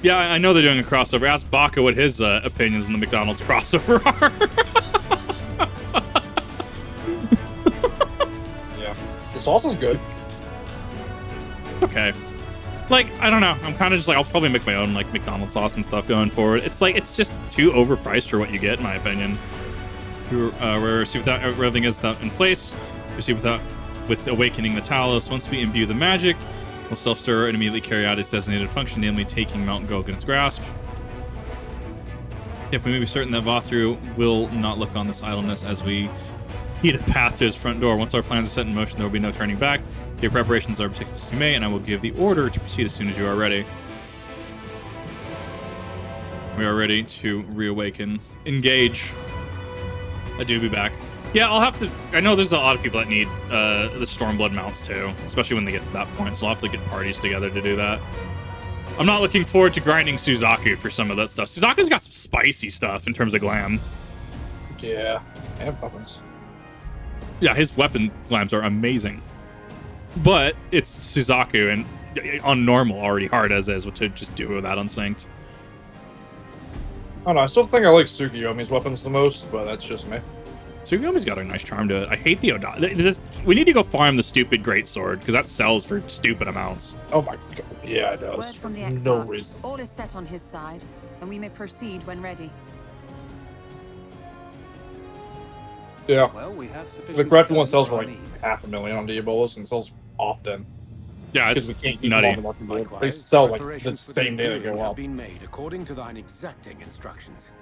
Yeah, I know they're doing a crossover. Ask Baka what his opinions on the McDonald's crossover are. Yeah. The sauce is good. Okay. Like, I don't know. I'm kind of just like, I'll probably make my own, like, McDonald's sauce and stuff going forward. It's like, it's just too overpriced for what you get, in my opinion. We're see without everything is in place. Proceed with awakening the Talos. Once we imbue the magic, we'll self-stir and immediately carry out its designated function, namely taking Mountain Gold in its grasp. If we may be certain that Vauthry will not look on this idleness as we heat a path to his front door. Once our plans are set in motion, there will be no turning back. Your preparations are meticulous as you may, and I will give the order to proceed as soon as you are ready. We are ready to reawaken. Engage. I do be back. Yeah, I'll have to... I know there's a lot of people that need the Stormblood mounts too, especially when they get to that point, so I'll have to get parties together to do that. I'm not looking forward to grinding Suzaku for some of that stuff. Suzaku's got some spicy stuff in terms of glam. Yeah, and weapons. Yeah, his weapon glams are amazing. But it's Suzaku, and on normal already hard as is to just do without unsynced. I don't know, I still think I like Tsukiyomi's weapons the most, but that's just me. Tsukiyomi's got a nice charm to it. I hate the Oda. We need to go farm the stupid greatsword, because that sells for stupid amounts. Oh my god, yeah, it does. Word from the No XIV. reason. All is set on his side, and we may proceed when ready. Yeah. Well, we have sufficient The correct one stone sells for like needs. $500,000 on Diabolos and sells often. Yeah, Because it's we can't keep them nutty. on the market board. They Likewise, sell like the preparations for same day they invasion go have up. been made according to thine exacting instructions.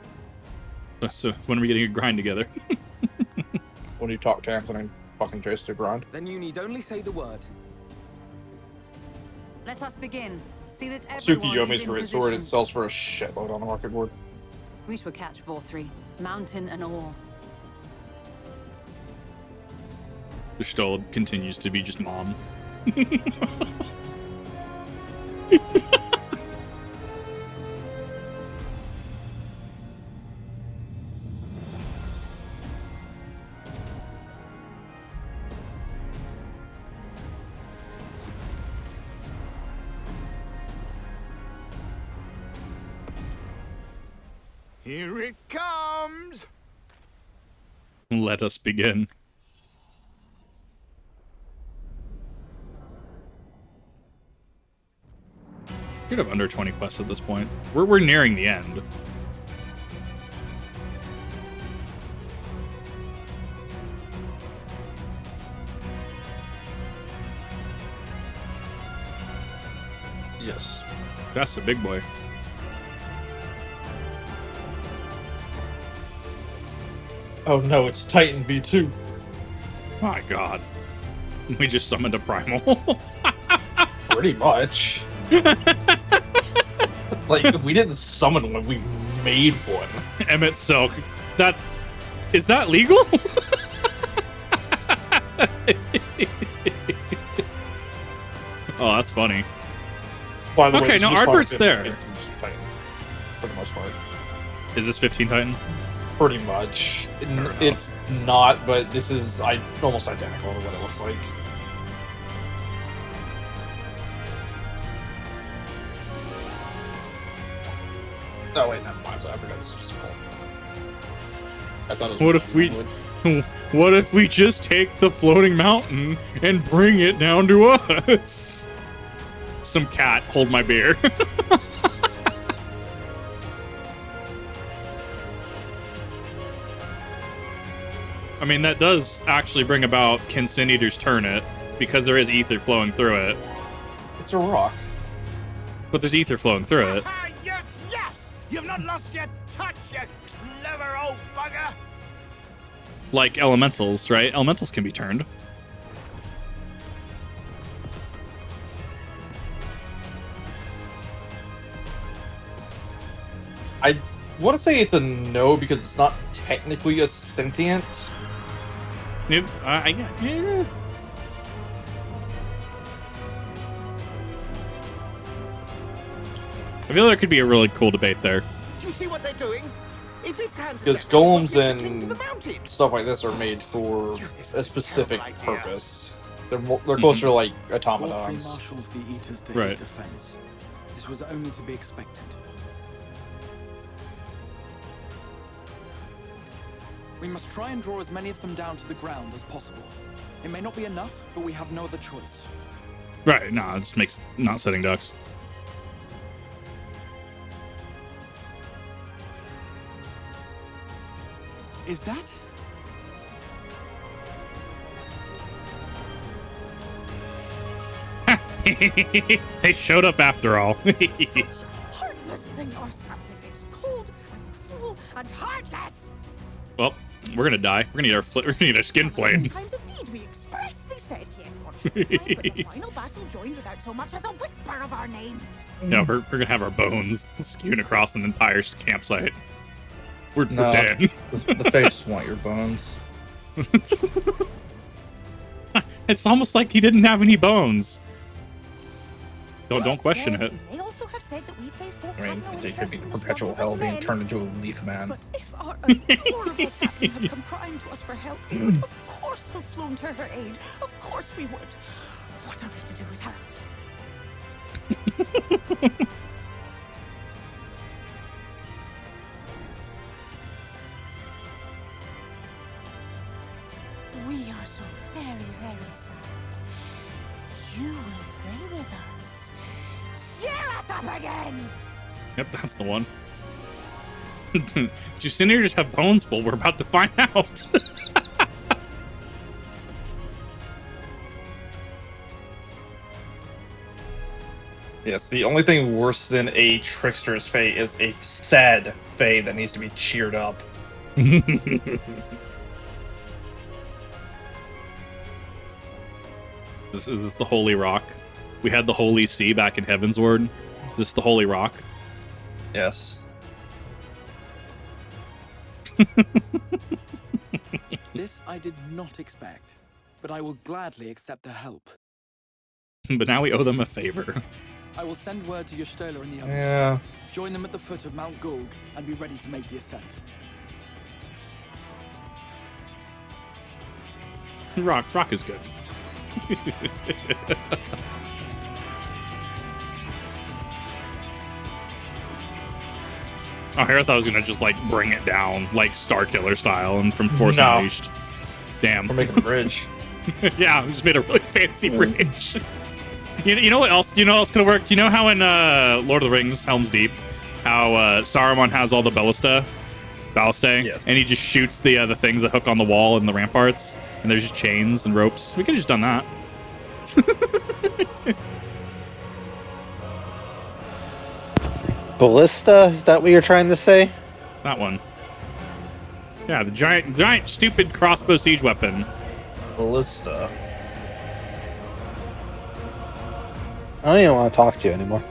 So when are we getting a grind together? When you talk to Anthony and fucking chase to grind. Then you need only say the word. Let us begin. See that everyone Tsukiyomi's is in great sword, position. it sells for a shitload on the market board. We shall catch Vauthry, mountain and all. The Stoll continues to be just mom. Here it comes! Let us begin. Should have under 20 quests at this point. We're nearing the end. Yes. That's a big boy. Oh no, it's Titan V2. My god. We just summoned a primal. Pretty much. Like, if we didn't summon one, we made one. Emmett Silk. Is that legal? Oh, that's funny. By the way, Okay, it's no, just Artbert's 550 there. Titan, for the most part. Is this 15 Titan? Pretty much. enough. It's not, but this is almost identical to what it looks like. Oh wait, never mind. So I forgot this is just a call. I thought it was. What if we- What if we just take the floating mountain and bring it down to us? Some cat, hold my beer. I mean, that does actually bring about Kinsin Eater's Turn-It, because there is ether flowing through it. It's a rock. But there's ether flowing through it. Ah, yes, yes! You've not lost your touch, you clever old bugger! Like elementals, right? Elementals can be turned. I want to say it's a no because it's not technically a sentient. Yeah. I feel there could be a really cool debate there. Do you see what they're doing? If its hands Because are definitely golems what brings the king to and the mountain. stuff like this are made for This a was specific terrible idea. purpose. They're closer to like Vauthry automatons. marshals the Eaters to Right. his defense. This was only to be expected. We must try and draw as many of them down to the ground as possible. It may not be enough, but we have no other choice. Right, no, it just makes not setting ducks. Is that? They showed up after all. Such a heartless thing, our sapling. It's cold and cruel and heartless. Well, we're gonna die. We're gonna need our skin flame. Times of need we expressly said yet what should fight, but the final battle joined without so much as a whisper of our name. No, we're gonna have our bones skewing across an entire campsite. We're No. dead. The Fates want your bones. It's almost like he didn't have any bones. Don't question Yes, it. They also have said that we pay folk I mean, have no they could interest be in the perpetual struggles hell of being men. turned into a leaf man. But if our adorable sapling had come crying to us for help, we would of course have flown to her aid. Of course we would. What are we to do with her? We are so very, very sad. You will pray with us. Cheer us up again! Yep, that's the one. Jusiniers have bones? Well, we're about to find out. Yes, the only thing worse than a trickster's fae is a sad fae that needs to be cheered up. This is the Holy Rock. We had the Holy Sea back in Heavensward. This is the Holy Rock. Yes. This I did not expect, but I will gladly accept the help. But now we owe them a favor. I will send word to Y'shtola and the others. Yeah. Join them at the foot of Mount Gulg and be ready to make the ascent. Rock is good. Oh, here I thought I was gonna just like bring it down like Starkiller style and from Force No. Unleashed. Damn. We're making a bridge. Yeah, we just made a really fancy bridge. You know what else? You know what else could have worked? You know how in Lord of the Rings, Helm's Deep, how Saruman has all the ballastae, Yes. and he just shoots the things that hook on the wall and the ramparts, and there's just chains and ropes. We could have just done that. Ballista? Is that what you're trying to say? That one. Yeah, the giant, stupid crossbow siege weapon. Ballista. I don't even want to talk to you anymore.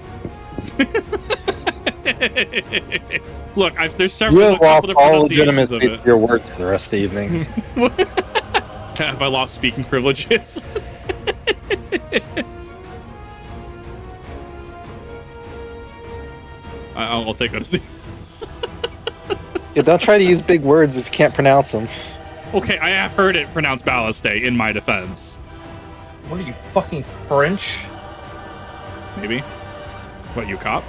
Look, there's You several have lost different all pronunciations of legitimacy it. to your words for the rest of the evening. Have I lost speaking privileges? I'll take that as yes. Yeah, don't try to use big words if you can't pronounce them. Okay, I have heard it pronounced ballastae in my defense. What are you, fucking French? Maybe. What, you cop?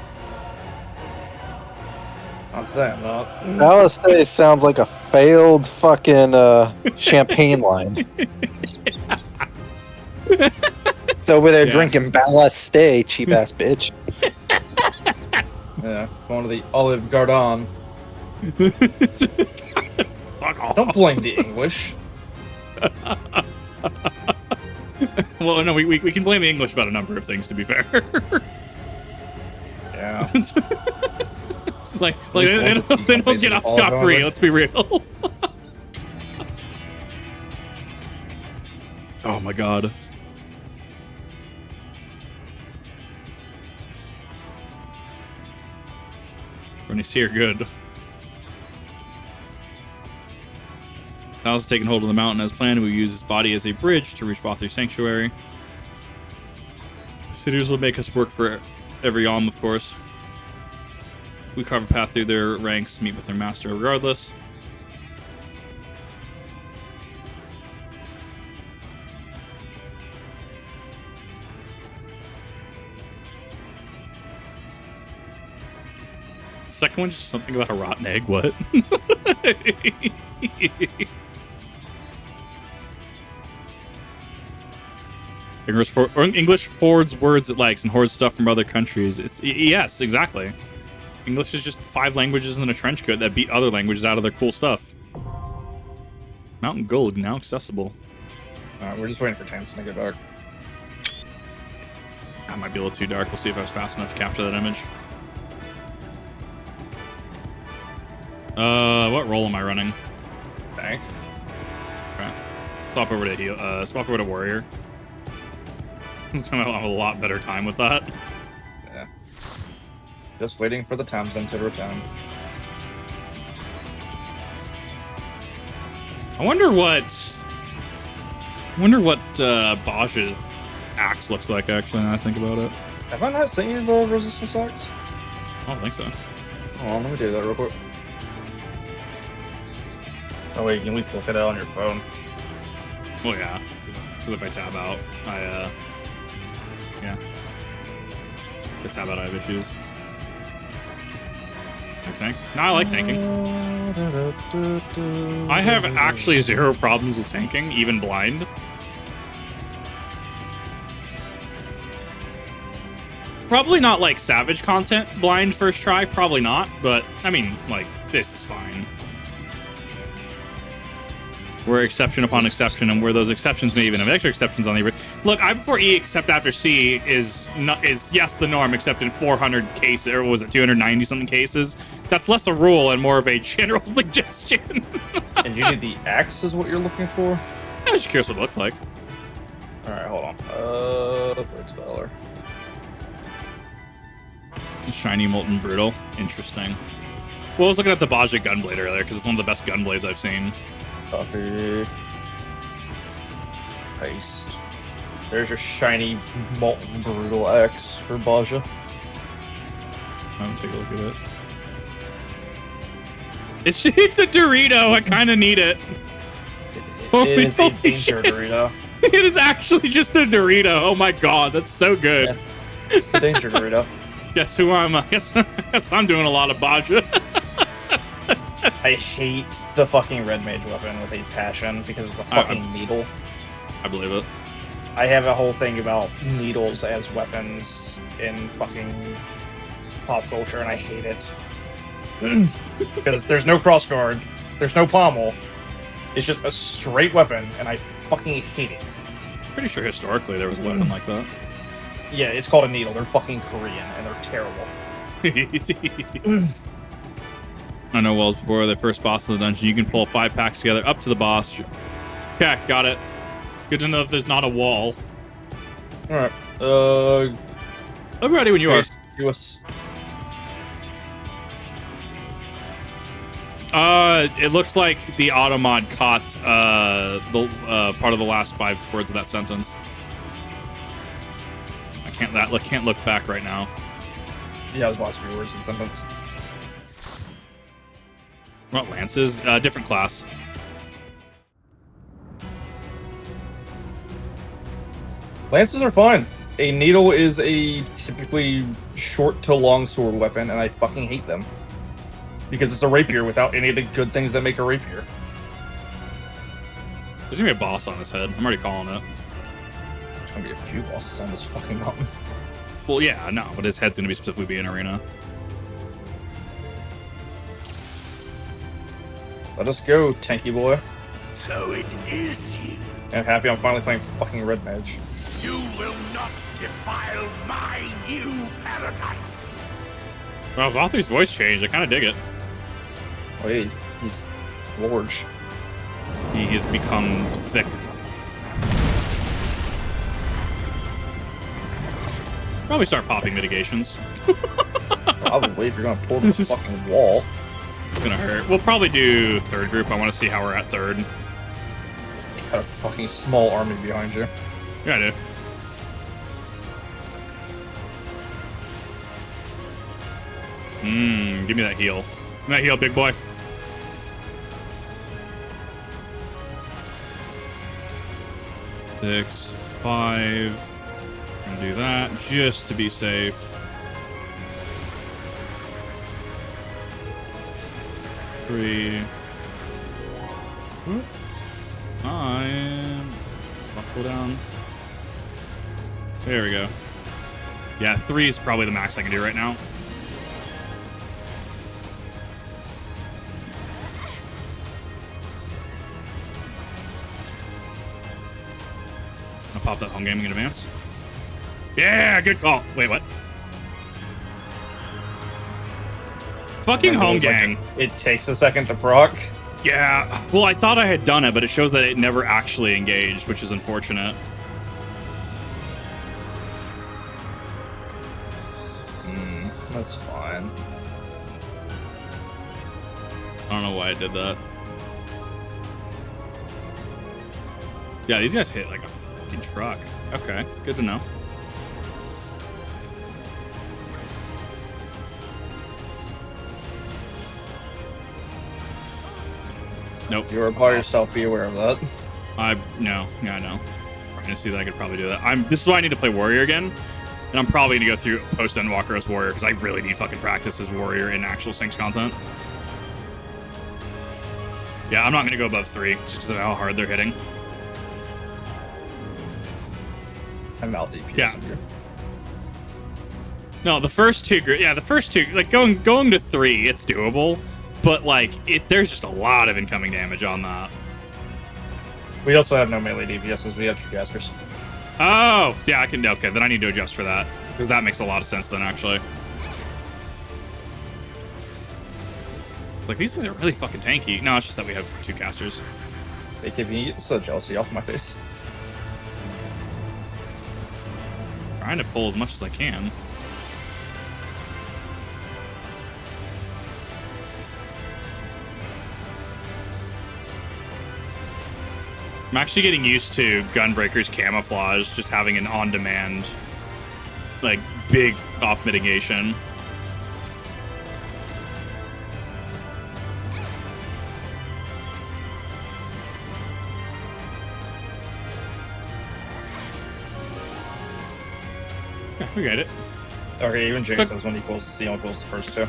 Not today, I'm not. Ballastae sounds like a failed fucking champagne line. It's over there Yeah. drinking Ballastae, cheap ass bitch. Yeah, going to the Olive Garden. Fuck off. Don't blame the English. Well, no, we can blame the English about a number of things, to be fair. Yeah. like they don't get off scot-free, let's be real. Oh my god. When he's here, good. Val's taken hold of the mountain as planned. We use his body as a bridge to reach Vauthry Sanctuary. Cities will make us work for every Yalm, of course. We carve a path through their ranks, meet with their master regardless. second one just something about a rotten egg. What? English hoards words it likes and hoards stuff from other countries. Yes, exactly. English is just 5 languages in a trench coat that beat other languages out of their cool stuff. Mountain Gold now accessible. We're just waiting for Tamsin to get dark. That might be a little too dark. We'll see if I was fast enough to capture that image. What role am I running? Tank. Okay. Swap over to heal. Swap over to warrior. He's gonna have a lot better time with that. Yeah. Just waiting for the Tamsin to return. I wonder what Bosch's axe looks like, actually, now I think about it. Have I not seen you the resistance axe? I don't think so. Hold on, let me do that real quick. Oh wait, you can at least look at it on your phone. Well, yeah. Because if I tab out, yeah. If I tab out, I have issues. Tank? No, I like tanking. I have actually 0 problems with tanking, even blind. Probably not like Savage content blind first try, probably not, but I mean, like, this is fine. We're exception upon exception, and where those exceptions may even have extra exceptions on the... Look, I before E except after C is yes the norm, except in 400 cases, or was it 290 something cases? That's less a rule and more of a general suggestion. And you need the axe is what you're looking for? I was just curious what it looked like. Alright, hold on. Bird Speller. Shiny Molten Brutal. Interesting. Well, I was looking at the Baja Gunblade earlier, because it's one of the best Gunblades I've seen. Copy. Paste. There's your shiny Molten Brutal X for Baja. I'm gonna take a look at it. It's a Dorito. I kind of need it. It is a Holy danger shit. Dorito. It is actually just a Dorito. Oh my god, that's so good. Yeah. It's the danger Dorito. Guess who I'm? Guess I'm doing a lot of Baja. I hate the fucking red mage weapon with a passion because it's a fucking needle. I believe it. I have a whole thing about needles as weapons in fucking pop culture, and I hate it. Because there's no crossguard, there's no pommel. It's just a straight weapon, and I fucking hate it. Pretty sure historically there was a weapon like that. Yeah, it's called a needle. They're fucking Korean, and they're terrible. I know well before the first boss of the dungeon, you can pull 5 packs together up to the boss. Okay, got it. Good to know that there's not a wall. Alright, I'm ready when you are. US. It looks like the automod caught the part of the last 5 words of that sentence. I can't look back right now. Yeah, it was the last few words of the sentence. What lances? Different class. Lances are fine. A needle is a typically short to long sword weapon, and I fucking hate them. Because it's a rapier without any of the good things that make a rapier. There's gonna be a boss on his head. I'm already calling it. There's gonna be a few bosses on this fucking mountain. Well, yeah, no, but his head's gonna be specifically be an arena. Let us go, tanky boy. So it is you. And I'm happy I'm finally playing fucking Red Mage. You will not defile my new paradise. Well, Vauthry's voice changed. I kind of dig it. Oh yeah, he's large. He has become thick. Probably start popping mitigations. Probably, if you're gonna pull this fucking wall. It's gonna hurt. We'll probably do 3rd group. I want to see how we're at 3rd. You got a fucking small army behind you. Yeah, I do. Give me that heal. Give me that heal, big boy. Six, 5. Gonna do that just to be safe. 3. I'm buff cooldown. There we go. Yeah, 3 is probably the max I can do right now. I'll pop that home gaming in advance. Yeah, good call. Wait, what? Fucking home gang. It takes a second to proc. Yeah, well, I thought I had done it, but it shows that it never actually engaged, which is unfortunate. That's fine. I don't know why I did that. Yeah, these guys hit like a fucking truck. Okay, good to know. Nope. You are by yourself, be aware of that. No, yeah, I know. I'm gonna see that I could probably do that. This is why I need to play Warrior again. And I'm probably gonna go through post Endwalker as Warrior because I really need fucking practice as Warrior in actual Syncs content. Yeah, I'm not gonna go above 3 just because of how hard they're hitting. I'm out DPS. Yeah. No, the first two, like going to 3, it's doable, but like there's just a lot of incoming damage on that. We also have no melee DPSs. We have true casters. Oh, yeah, I can. Okay, then I need to adjust for that because that makes a lot of sense then, actually. Like, these things are really fucking tanky. No, it's just that we have 2 casters. AKB, so jealousy off my face. Trying to pull as much as I can. I'm actually getting used to Gunbreaker's camouflage, just having an on-demand, like, big off mitigation. Yeah, we got it. Okay, even Jake says when he pulls, he only pulls the first 2.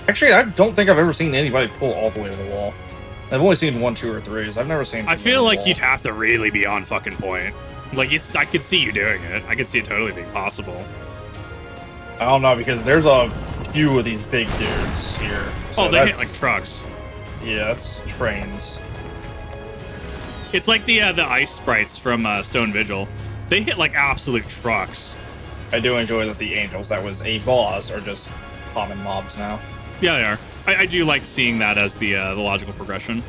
Actually, I don't think I've ever seen anybody pull all the way to the wall. I've only seen 1, 2, or 3s. I've never seen. I feel like you'd have to really be on fucking point. Like, I could see you doing it. I could see it totally being possible. I don't know, because there's a few of these big dudes here. So Oh, they hit like trucks. Yeah, that's trains. It's like the ice sprites from Stone Vigil. They hit like absolute trucks. I do enjoy that the angels that was a boss are just common mobs now. Yeah, they are. I do like seeing that as the logical progression.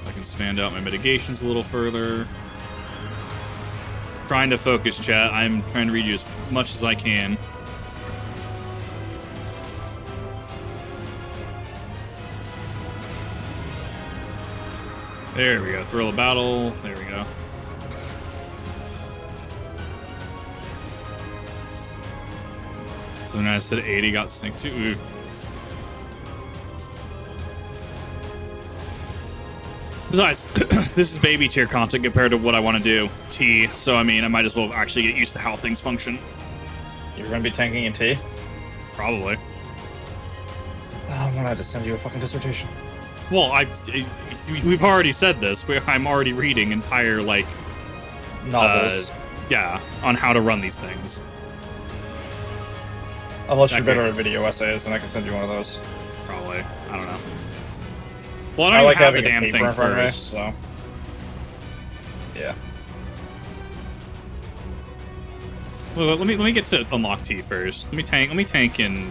I can expand out my mitigations a little further. Trying to focus, chat. I'm trying to read you as much as I can. There we go. Thrill of battle. There we go. So when I said 80 got synced to. Ooh. Besides, this is baby tier content compared to what I want to do. T. So I mean, I might as well actually get used to how things function. You're gonna be tanking in T? Probably. I'm gonna have to send you a fucking dissertation. Well, we've already said this. I'm already reading entire like novels. Yeah, on how to run these things. Unless you're better at video essays, then I can send you one of those. Probably. I don't know. Well, I don't like even have having the damn a paper thing in front of me, first. so yeah. Well, let me get to unlock T first. Let me tank in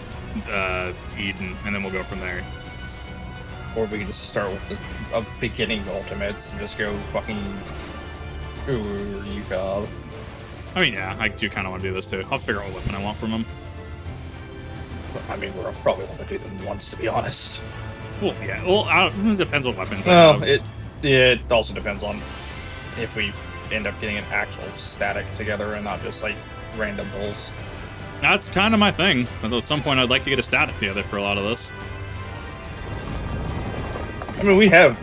Eden, and then we'll go from there. Or we can just start with a beginning ultimates and just go fucking you call. I mean, yeah, I do kind of want to do this too. I'll figure out what weapon I want from him. I mean, we're probably going to do them once, to be honest. Well, yeah. Well, it depends what weapons. Well, it also depends on if we end up getting an actual static together and not just like random pulls. That's kind of my thing. Although at some point, I'd like to get a static together for a lot of this. I mean, we have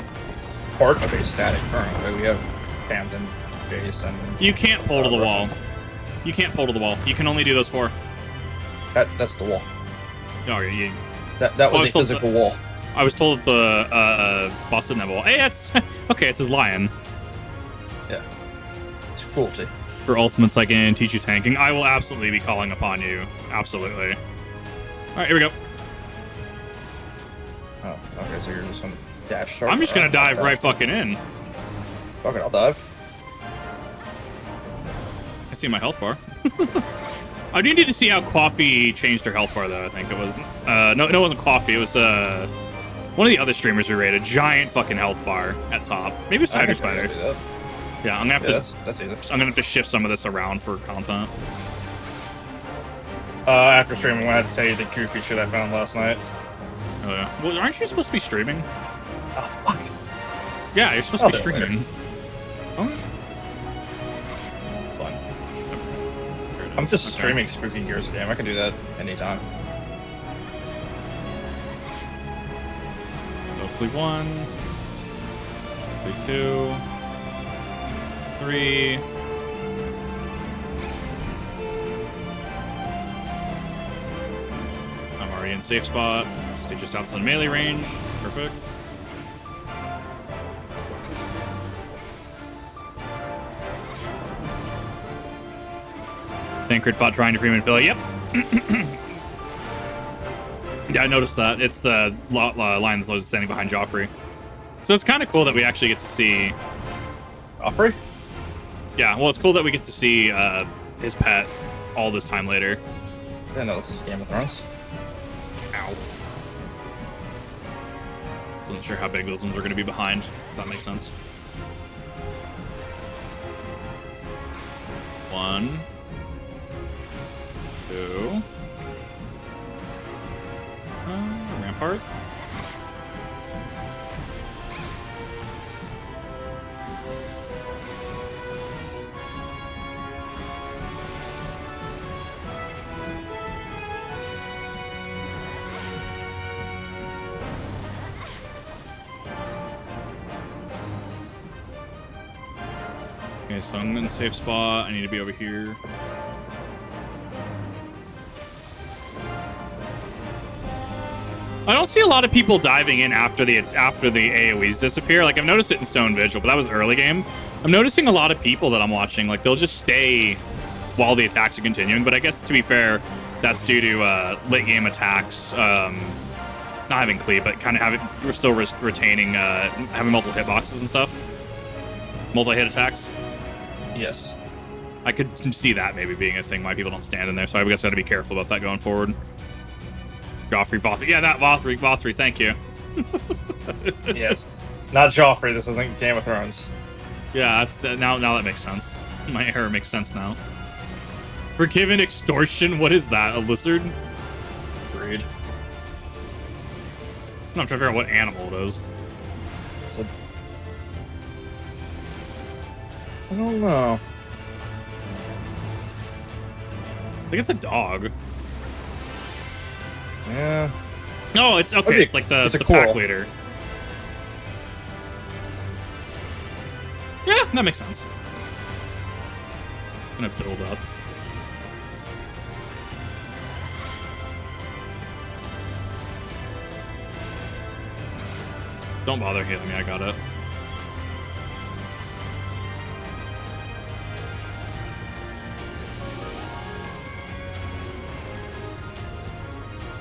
part of a static currently. We have Camden Jason. You can't pull to the wall. You can't pull to the wall. You can only do those 4. That's the wall. Oh, you, That was a physical wall. I was told that the boss didn't have a wall. Hey, it's okay. It's his lion. Yeah. It's cruelty. For ultimates, I can teach you tanking. I will absolutely be calling upon you. Absolutely. All right, here we go. Oh, okay. So you're just gonna dash start. I'm just gonna dive right fucking in. Fuck it, I'll dive. I see my health bar. I needed to see how Coffee changed her health bar, though. I think it was no, it wasn't Coffee. It was one of the other streamers we rated. Giant fucking health bar at top. Maybe it's Cider Spider. Yeah, I'm gonna have to. That's easy. I'm gonna have to shift some of this around for content. After streaming, I had to tell you the goofy shit I found last night. Oh yeah. Well, aren't you supposed to be streaming? Oh fuck. Yeah, you're supposed to be streaming. Oh. It's fine. I'm just streaming Spooky Gears game. I can do that anytime. Hopefully 1, hopefully 2, 3. I'm already in safe spot. Stay just outside melee range. Perfect. Tancred fought trying to premium Philly. Yep. Yeah, I noticed that. It's the line that's standing behind Vauthry. So it's kind of cool that we actually get to see... Vauthry? Yeah, well, it's cool that we get to see his pet all this time later. I didn't know this was Game of Thrones. Ow. Wasn't sure how big those ones were going to be behind, so that makes sense. 1, 2. Rampart. Okay, so I'm in a safe spot. I need to be over here. I don't see a lot of people diving in after the AoEs disappear. Like, I've noticed it in Stone Vigil, but that was early game. I'm noticing a lot of people that I'm watching, like, they'll just stay while the attacks are continuing. But I guess, to be fair, that's due to late game attacks, not having cleave, but kind of having, we're still retaining, having multiple hitboxes and stuff. Multi-hit attacks. Yes. I could see that maybe being a thing why people don't stand in there, so I guess I gotta be careful about that going forward. Vauthry. Yeah, that Vauthry, thank you. Yes. Not Joffrey, this isn't Game of Thrones. Yeah, now that makes sense. My error makes sense now. Forgiven extortion, what is that? A lizard? Breed. I'm trying to figure out what animal it is. I don't know. I think it's a dog. Yeah. Oh, it's okay. It's like the pack leader. Yeah, that makes sense. I'm gonna build up. Don't bother healing me. I got it.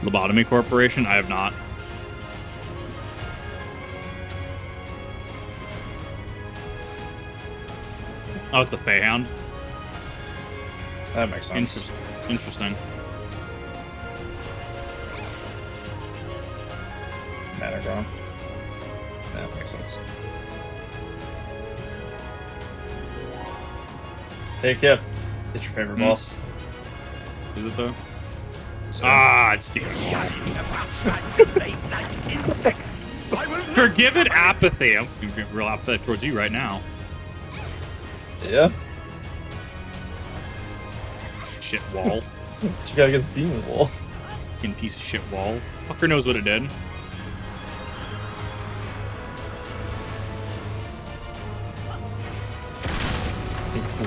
Lobotomy Corporation? I have not. Oh, it's the Feyhound. That makes sense. Interesting. Managram. That makes sense. Hey, Kip. It's your favorite boss. Is it though? So, it's Steve. Forgiven apathy. I'm being real apathetic towards you right now. Yeah. Shit wall. What you got against Demon Wall? Fucking piece of shit wall. Fucker knows what it did.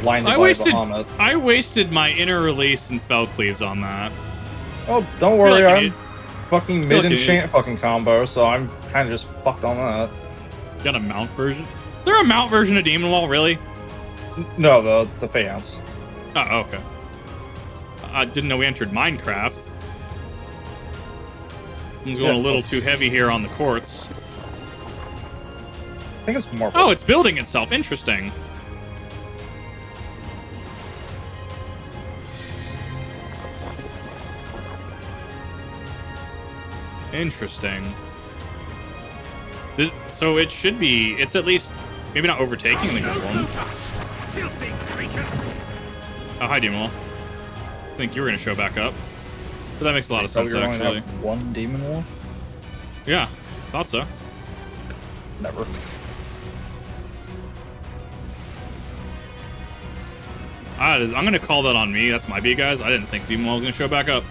Blinded I by wasted Bahamut. I wasted my inner release and fell cleaves on that. Oh, don't Feel worry, like an I'm idiot. fucking like mid an enchant fucking combo, so I'm kind of just fucked on that. Got a mount version? Is there a mount version of Demon Wall, really? No, the Faience. Oh, okay. I didn't know we entered Minecraft. It's going a little too heavy here on the quartz. I think it's more. Oh, it's building itself. Interesting. Interesting. So it should be. It's at least maybe not overtaking the good one. Filthy creatures! Oh, hi, Demon Wall. I think you were gonna show back up, but that makes a lot of So sense you're only gonna actually. have one demon wall? Yeah, thought so. Never. I'm gonna call that on me. That's my B, guys. I didn't think Demon Wall was gonna show back up.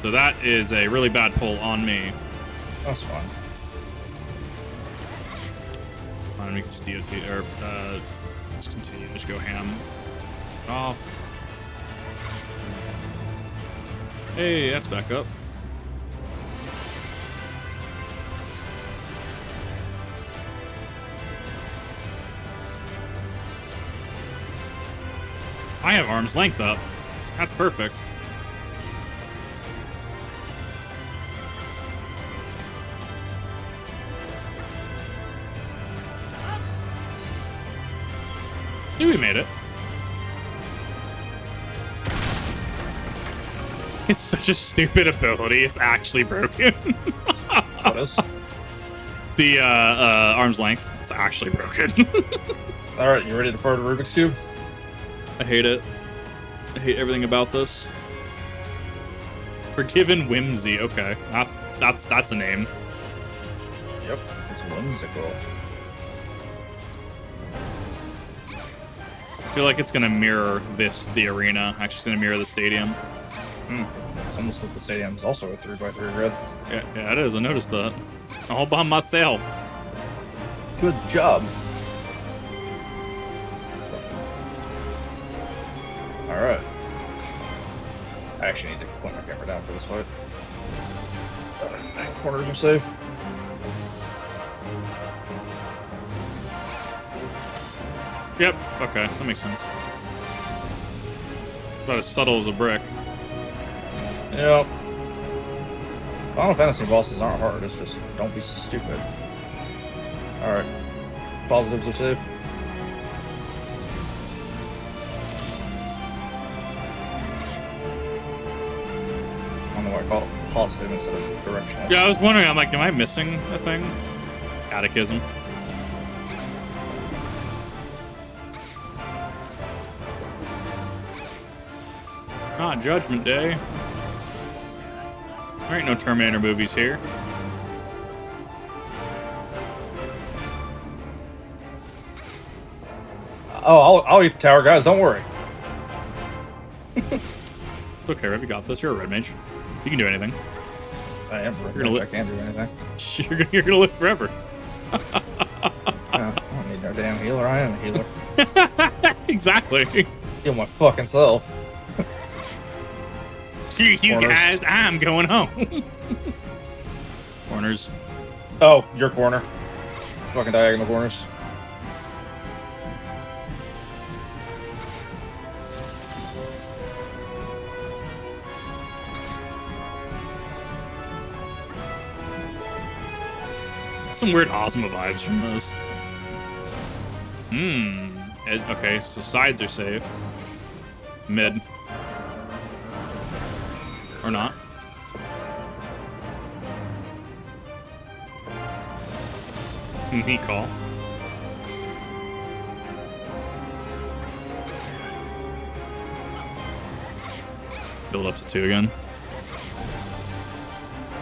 So that is a really bad pull on me. That's fine. Fine, we can just DOT or just continue. Just go ham. Off. Hey, that's back up. I have arm's length up. That's perfect. Yeah, we made it. It's such a stupid ability. It's actually broken. What is? The arm's length. It's actually broken. Alright, you ready to fire the Rubik's Cube? I hate it. I hate everything about this. Forgiven Whimsy. Okay, that's a name. Yep, it's whimsical. I feel like it's gonna mirror the arena. Actually, it's gonna mirror the stadium. It's almost like the stadium's also a 3x3 grid. Yeah, it is. I noticed that. All by myself. Good job. Alright. I actually need to point my camera down for this fight. Corners are safe. Yep. Okay, that makes sense. About as subtle as a brick. Yep. Final Fantasy bosses aren't hard, it's just don't be stupid. Alright. Positives are safe. I don't know why I call it positive instead of directional. Yeah, I was wondering. I'm like, am I missing a thing? Catechism. Not Judgment Day. There ain't no Terminator movies here. Oh, I'll eat the tower, guys. Don't worry. It's okay, Rev, you got this. You're a red mage. You can do anything. I am. You're gonna I can't do anything. You're gonna live forever. I don't need no damn healer. I am a healer. Exactly. Heal my fucking self. Screw you Corners. guys, I'm going home. Corners. Oh, your corner. Fucking diagonal corners. Some weird Ozma vibes from this. Okay, so sides are safe. Mid. Or not. Neat call. Build up to 2 again.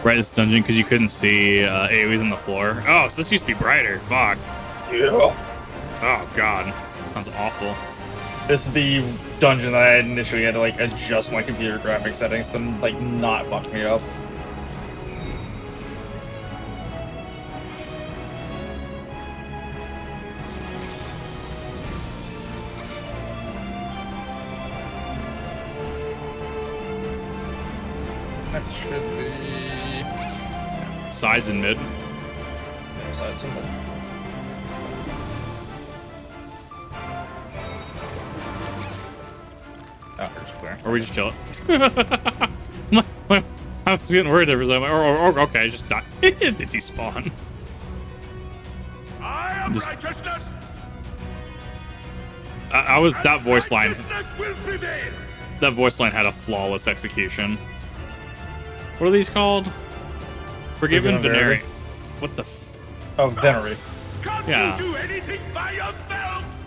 Right, this dungeon because you couldn't see AoEs on the floor. Oh, so this used to be brighter. Fuck. Yeah. Oh god, sounds awful. This is the dungeon that I initially had to like adjust my computer graphics settings to like not fuck me up. That should be Sides and mid. sides and mid. Oh, there's clear. Or we just kill it. I was getting worried there for a second. Or okay, just die. Did he spawn? I am righteousness. I was that voice line. Righteousness will prevail. That voice line had a flawless execution. What are these called? Forgiven Venerary. Veneri. What the? F Oh, Venery. Can't Yeah. you do anything by yourselves?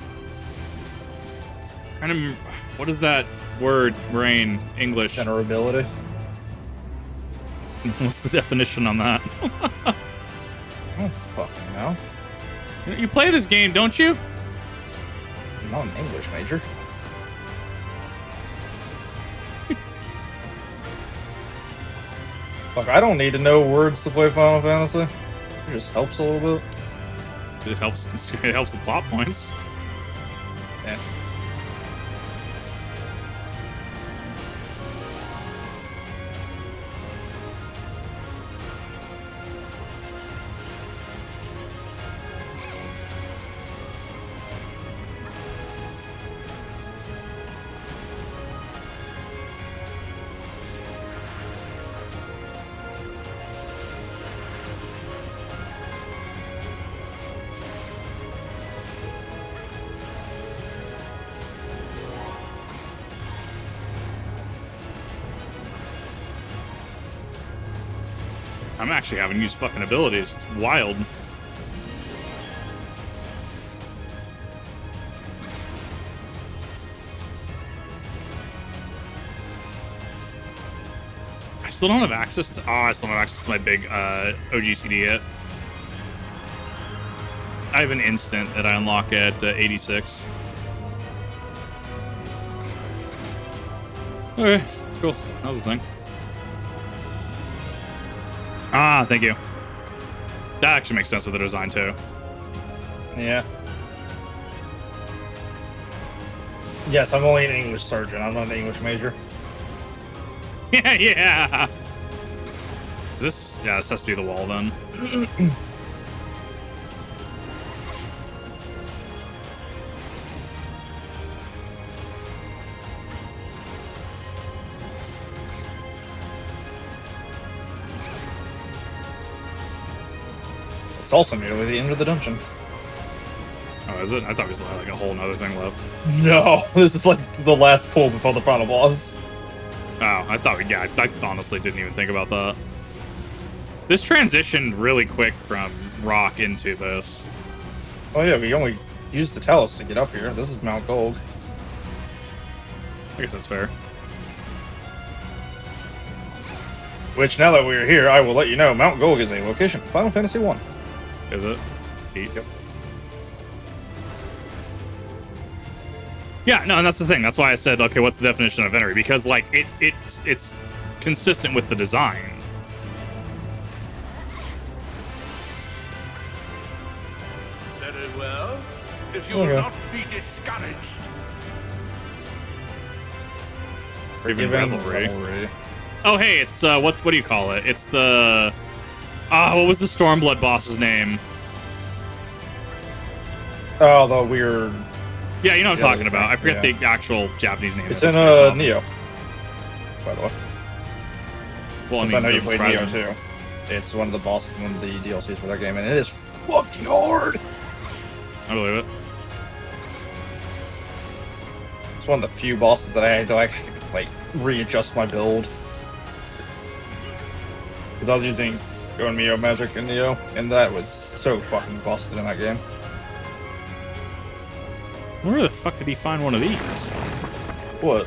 What is that word? Brain English. Venerability. What's the definition on that? Oh, fucking no. You play this game, don't you? I'm not an English major. Look, I don't need to know words to play Final Fantasy. It just helps a little bit. It just helps. It helps the plot points. Yeah. I'm actually having used fucking abilities. It's wild. I still don't have access to. Oh, I still don't have access to my big OGCD yet. I have an instant that I unlock at 86. Okay, cool. That was the thing. Ah, thank you. That actually makes sense with the design too. Yeah. Yes, I'm only an English surgeon. I'm not an English major. Yeah, yeah. This, yeah, this has to be the wall then. It's also nearly the end of the dungeon. Oh, is it? I thought we still had like a whole nother thing left. No, this is like the last pull before the final boss. Oh, I thought we, yeah, I honestly didn't even think about that. This transitioned really quick from rock into this. Oh yeah, we only used the Talos to get up here. This is Mount Gold. I guess that's fair. Which, now that we're here, I will let you know, Mount Gold is a location in Final Fantasy 1. Is it? Yep. Yeah, no, and that's the thing. That's why I said, okay, what's the definition of Venery? Because like it's consistent with the design. Very well. If you Okay. will not be discouraged. Forgiven Revelry. Oh, hey, it's what do you call it? It's the what was the Stormblood boss's name? Oh, the weird... Yeah, you know what I'm Yeah, talking about. I forget yeah. the actual Japanese name. It's that in based off. Neo, by the way. Well, Since I know you doesn't played surprise Neo me. too. It's one of the bosses in one of the DLCs for that game, and it is fucking hard! I believe it. It's one of the few bosses that I had to like readjust my build. Because I was using Going Mio Magic in Neo, and that was so fucking busted in that game. Where the fuck did he find one of these? What?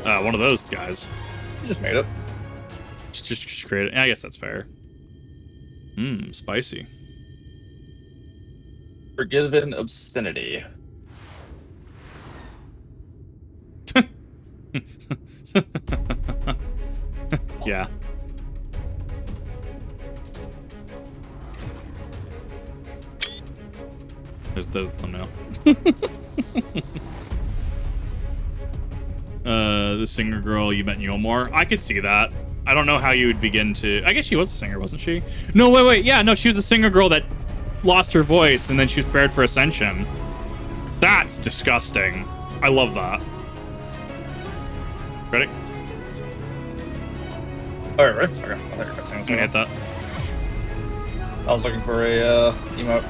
One of those guys. You just made it. Just create it. I guess that's fair. Mmm, spicy. Forgiven Obscenity. Yeah. There's the thumbnail. The singer girl you met in Yulmore. I could see that. I don't know how you would begin to. I guess she was a singer, wasn't she? No, wait. Yeah, no, she was a singer girl that lost her voice and then she was prepared for Ascension. That's disgusting. I love that. Ready? All right, ready? Okay, I think I'm gonna hit that. I was looking for a emote,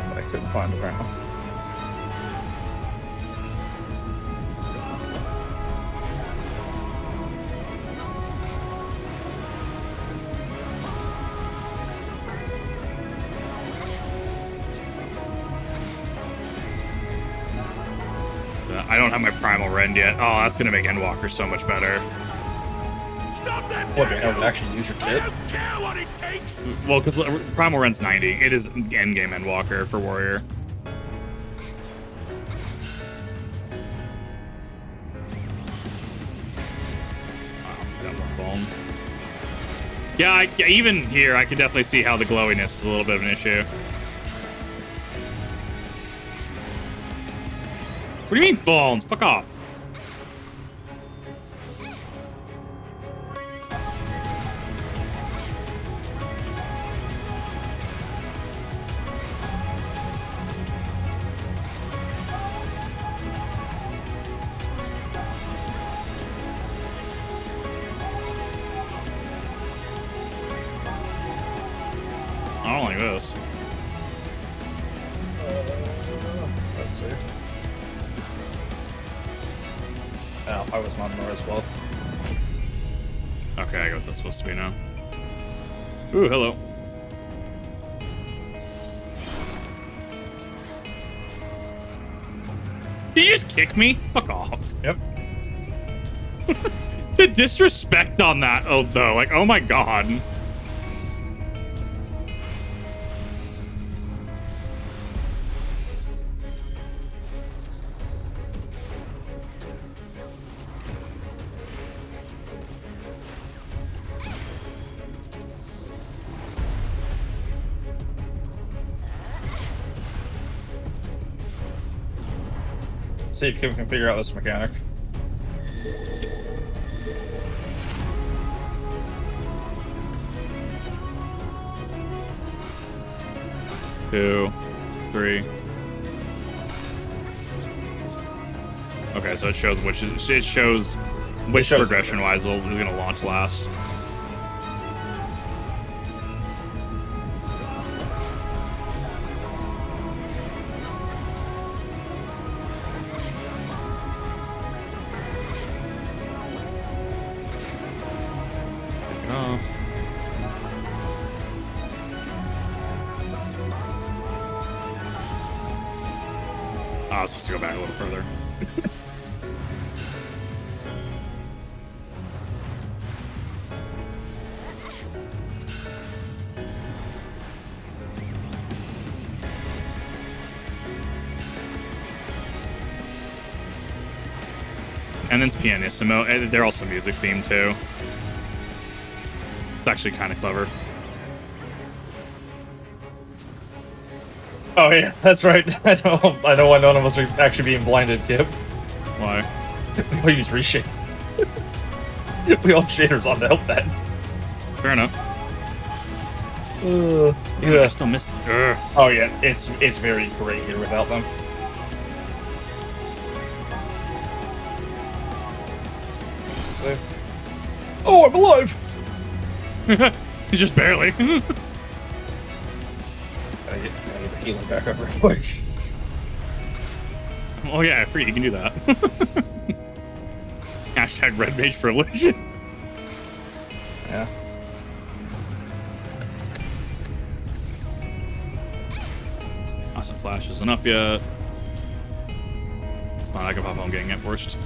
but I couldn't find it right now. I don't have my primal rend yet. Oh, that's gonna make Endwalker so much better. Stop that! What, you haven't actually used your I kit? don't care what it takes! Well, because primal rend's 90. It is endgame Endwalker for warrior. Got one bone. Yeah, even here, I can definitely see how the glowiness is a little bit of an issue. What do you mean bones? Fuck off. I don't like this. Let's see. Oh, I was not more as well. Okay, I got what that's supposed to be now. Ooh, hello. Did you just kick me? Fuck off. Yep. The disrespect on that, oh, though. Like, oh my god. See if Kim can figure out this mechanic. Two, three. Okay, so it shows which progression wise is gonna launch last. I was supposed to go back a little further. And then it's pianissimo. And they're also music themed too. It's actually kind of clever. Oh yeah, that's right. I know why none of us are actually being blinded, Kip. Why? We all use reshape. We all have shaders on to help that. Fair enough. Yeah. I still missed. Oh yeah, it's very great here without them. Oh, I'm alive! He's just barely. Gotta get the healing back up real quick. Oh yeah, free. You can do that. Hashtag red mage privilege. Yeah. Awesome flash isn't up yet. It's fine. I can pop on getting it worst.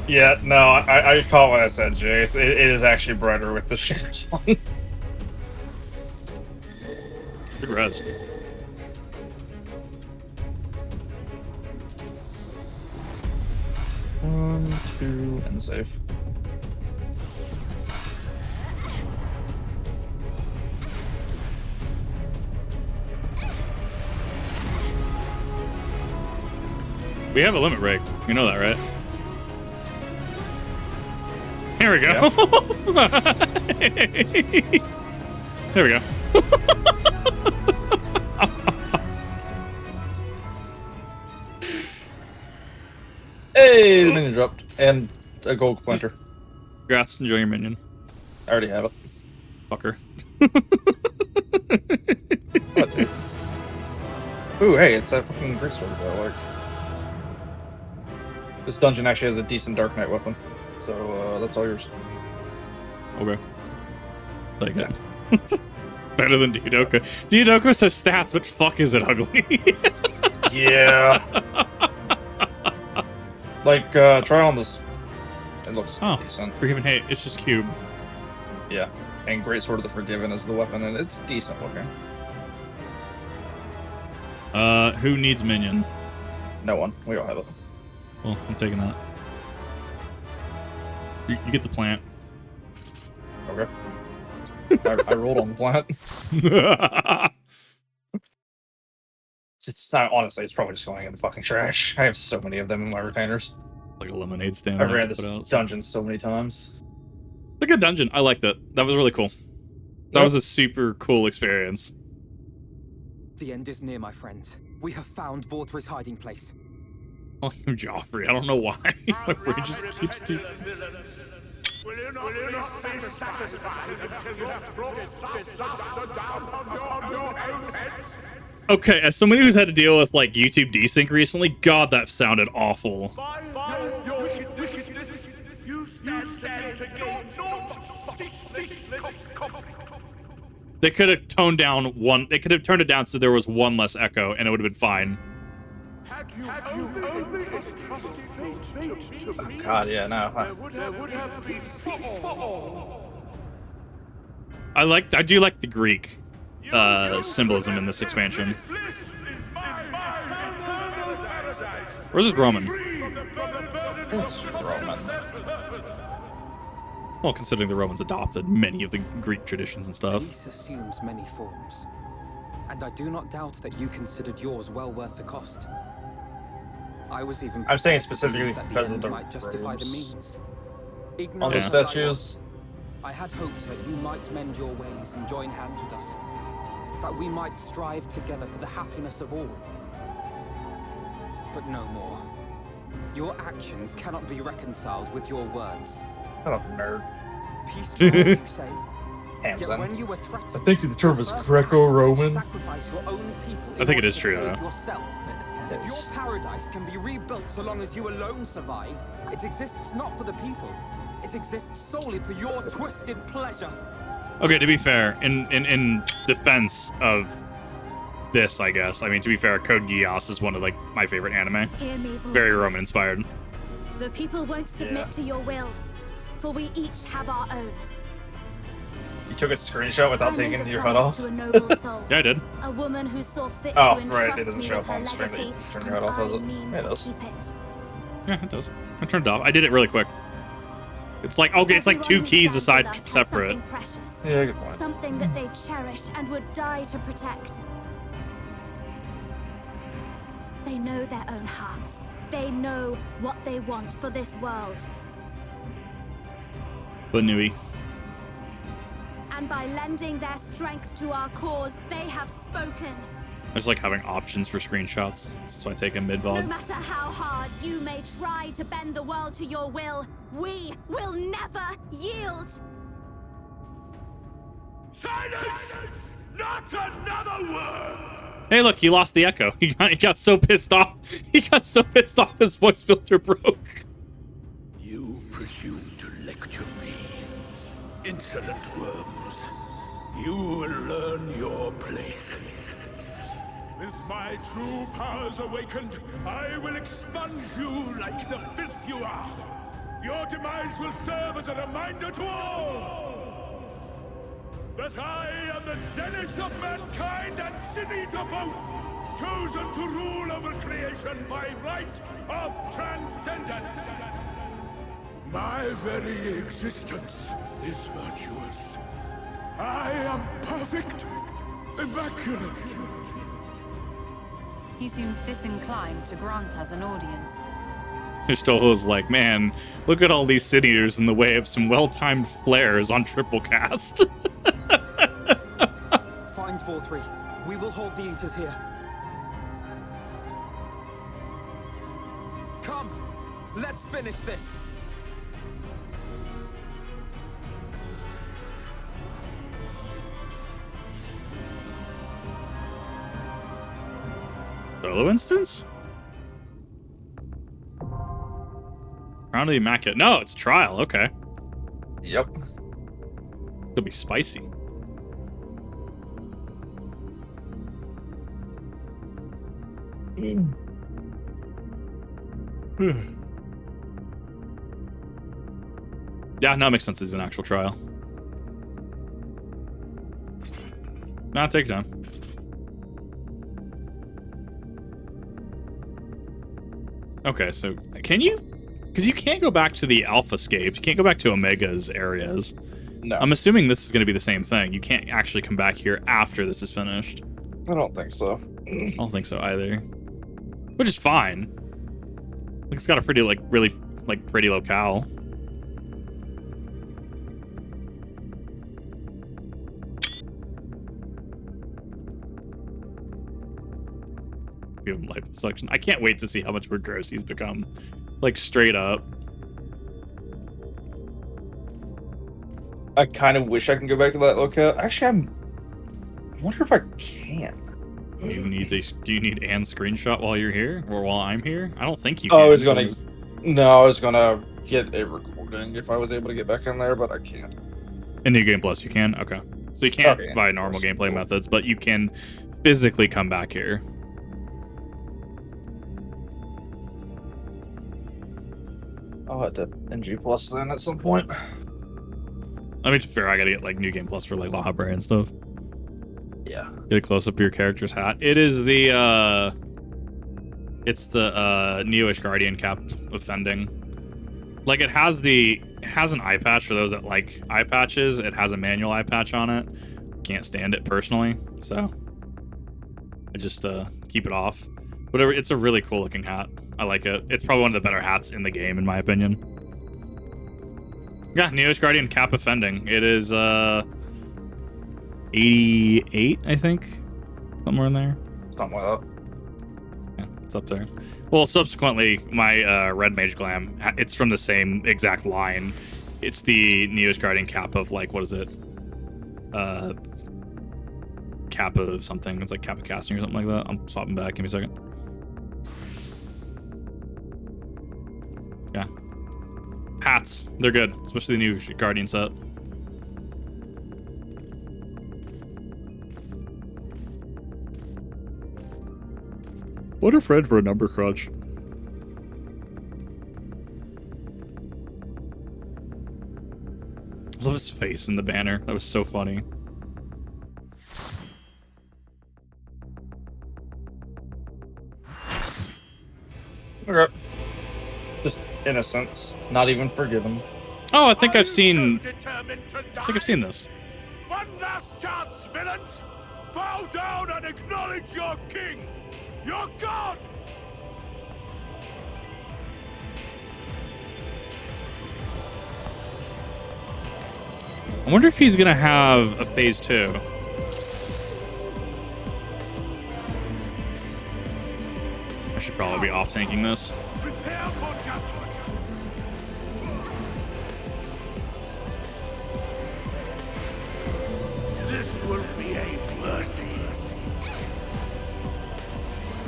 Yeah, no, I caught what I said, Jace. It is actually brighter with the shaders on. Good res. One, two, and save. We have a limit break. You know that, right? Here we go. There we go. Hey, the minion dropped. And a gold planter. Congrats, enjoy your minion. I already have it. Fucker. What is? Ooh, hey, it's that fucking greatsword that I like. This dungeon actually has a decent Dark Knight weapon. So, that's all yours. Okay. Like it. Better than Diadoka. Diadoka says stats, but fuck is it ugly. Yeah. Like, try on this. It looks decent. Forgiven hate, it's just cube. Yeah. And Greatsword of the Forgiven is the weapon, and it's decent looking. Who needs minion? No one. We all have it. Well, I'm taking that. You get the plant. Okay. I rolled on the plant. It's not, honestly, it's probably just going in the fucking trash. I have so many of them in my retainers. Like a lemonade stand. I've read this dungeon so many times. It's a good dungeon. I liked it. That was really cool. That was a super cool experience. The end is near, my friends. We have found Vauthry's hiding place. Oh, Joffrey. I don't know why. My brain just keeps Will you not be satisfied until you have brought disaster down on your own heads? Okay, as somebody who's had to deal with like YouTube desync recently, God, that sounded awful. By your wickedness, you stand to gain They could have toned down one. They could have turned it down so there was one less echo, and it would have been fine. Had you only trusted fate to me, God, yeah, no. there would have been for all. I do like the Greek symbolism in this expansion. Where's this Roman? It's Roman. Well, considering the Romans adopted many of the Greek traditions and stuff. Peace assumes many forms, and I do not doubt that you considered yours well worth the cost. I was even I'm saying prepared to believe specifically that the because of end the might justify the robes. means. On Ignorant the as I statues. was, I had hoped that you might mend your ways and join hands with us, that we might strive together for the happiness of all. But no more. Your actions cannot be reconciled with your words. Shut up, nerd. Peaceful, you say? Yet Hamson. when you were threatened, I think the term is your first Greco-Roman. act was to sacrifice your own people I think in it is order to true, save though. yourself. If your paradise can be rebuilt so long as you alone survive, it exists not for the people. It exists solely for your twisted pleasure. Okay, to be fair, in defense of this, I guess. I mean, to be fair, Code Geass is one of like my favorite anime. Hear me, Very Vauthry. Roman inspired. The people won't submit to your will, for we each have our own. You took a screenshot without I made taking a your head promise off? to a noble soul, Yeah, I did. a woman who saw fit Oh, to entrust right, it doesn't me show with up her on screen that you legacy, turn and your head off, does I it? mean Yeah, it to does. keep it. Yeah, it does. I turned it off. I did it really quick. It's like, okay, it's like two Everyone who keys stands aside with us has separate. something precious, Yeah, good point. something that they cherish and would die to protect. They know their own hearts. They know what they want for this world. Banui. And by lending their strength to our cause, they have spoken. I just like having options for screenshots. That's why I take a No mid-VOD. matter how hard you may try to bend the world to your will, we will never yield. Silence! Not another word! Hey, look, he lost the echo. He got so pissed off. He got so pissed off his voice filter broke. You presume to lecture me. Insolent worms. You will learn your place. With my true powers awakened, I will expunge you like the filth you are. Your demise will serve as a reminder to all that I am the zenith of mankind and city to both, chosen to rule over creation by right of transcendence. My very existence is virtuous. I am perfect, immaculate. He seems disinclined to grant us an audience. Stoho's like, man, look at all these City Eaters in the way of some well-timed flares on triple cast. Find Vauthry. We will hold the Eaters here. Come, let's finish this. Solo instance? Crown of the Immaculate. No, it's trial. Okay. Yep. It'll be spicy. Yeah, no, it makes sense. It's an actual trial. Nah, take your time. Okay, so can you? Because you can't go back to the Alpha Scapes. You can't go back to Omega's areas. No. I'm assuming this is going to be the same thing. You can't actually come back here after this is finished. I don't think so. I don't think so either. Which is fine. Like, it's got a pretty, like, really, like, pretty locale. Give him life selection. I can't wait to see how much more gross he's become. Like, straight up. I kind of wish I can go back to that locale. Actually, I wonder if I can. Do you need Anne's screenshot while you're here? Or while I'm here? I don't think you can. I was gonna get a recording if I was able to get back in there, but I can't. In New Game Plus, you can? Okay. So you can't Okay. by normal gameplay methods, but you can physically come back here. I'll have to NG Plus then at some point. I mean, to be fair, I gotta get like New Game Plus for like La Habra and stuff. Yeah. Get a close up of your character's hat. It is the it's the Neo-ish Guardian cap offending. Like it has an eye patch for those that like eye patches. It has a manual eye patch on it. Can't stand it personally, so I just keep it off. Whatever, it's a really cool looking hat. I like it. It's probably one of the better hats in the game, in my opinion. Yeah, Neo-ish Guardian cap offending. It is 88, I think. Somewhere in there. Something like that. Yeah, it's up there. Well, subsequently, my Red Mage Glam, it's from the same exact line. It's the Neo-ish Guardian cap of, like, what is it? Cap of something. It's like cap of casting or something like that. I'm swapping back. Give me a second. Yeah. Hats. They're good. Especially the new Guardian set. What a friend for a number crunch. I love his face in the banner. That was so funny. Okay. Just Innocence. Not even Forgiven. Oh, I think I've seen this. One last chance, villains! Bow down and acknowledge your king! Your god! I wonder if he's gonna have a phase 2. I should probably be off tanking this. Prepare for judgment! This will be a mercy.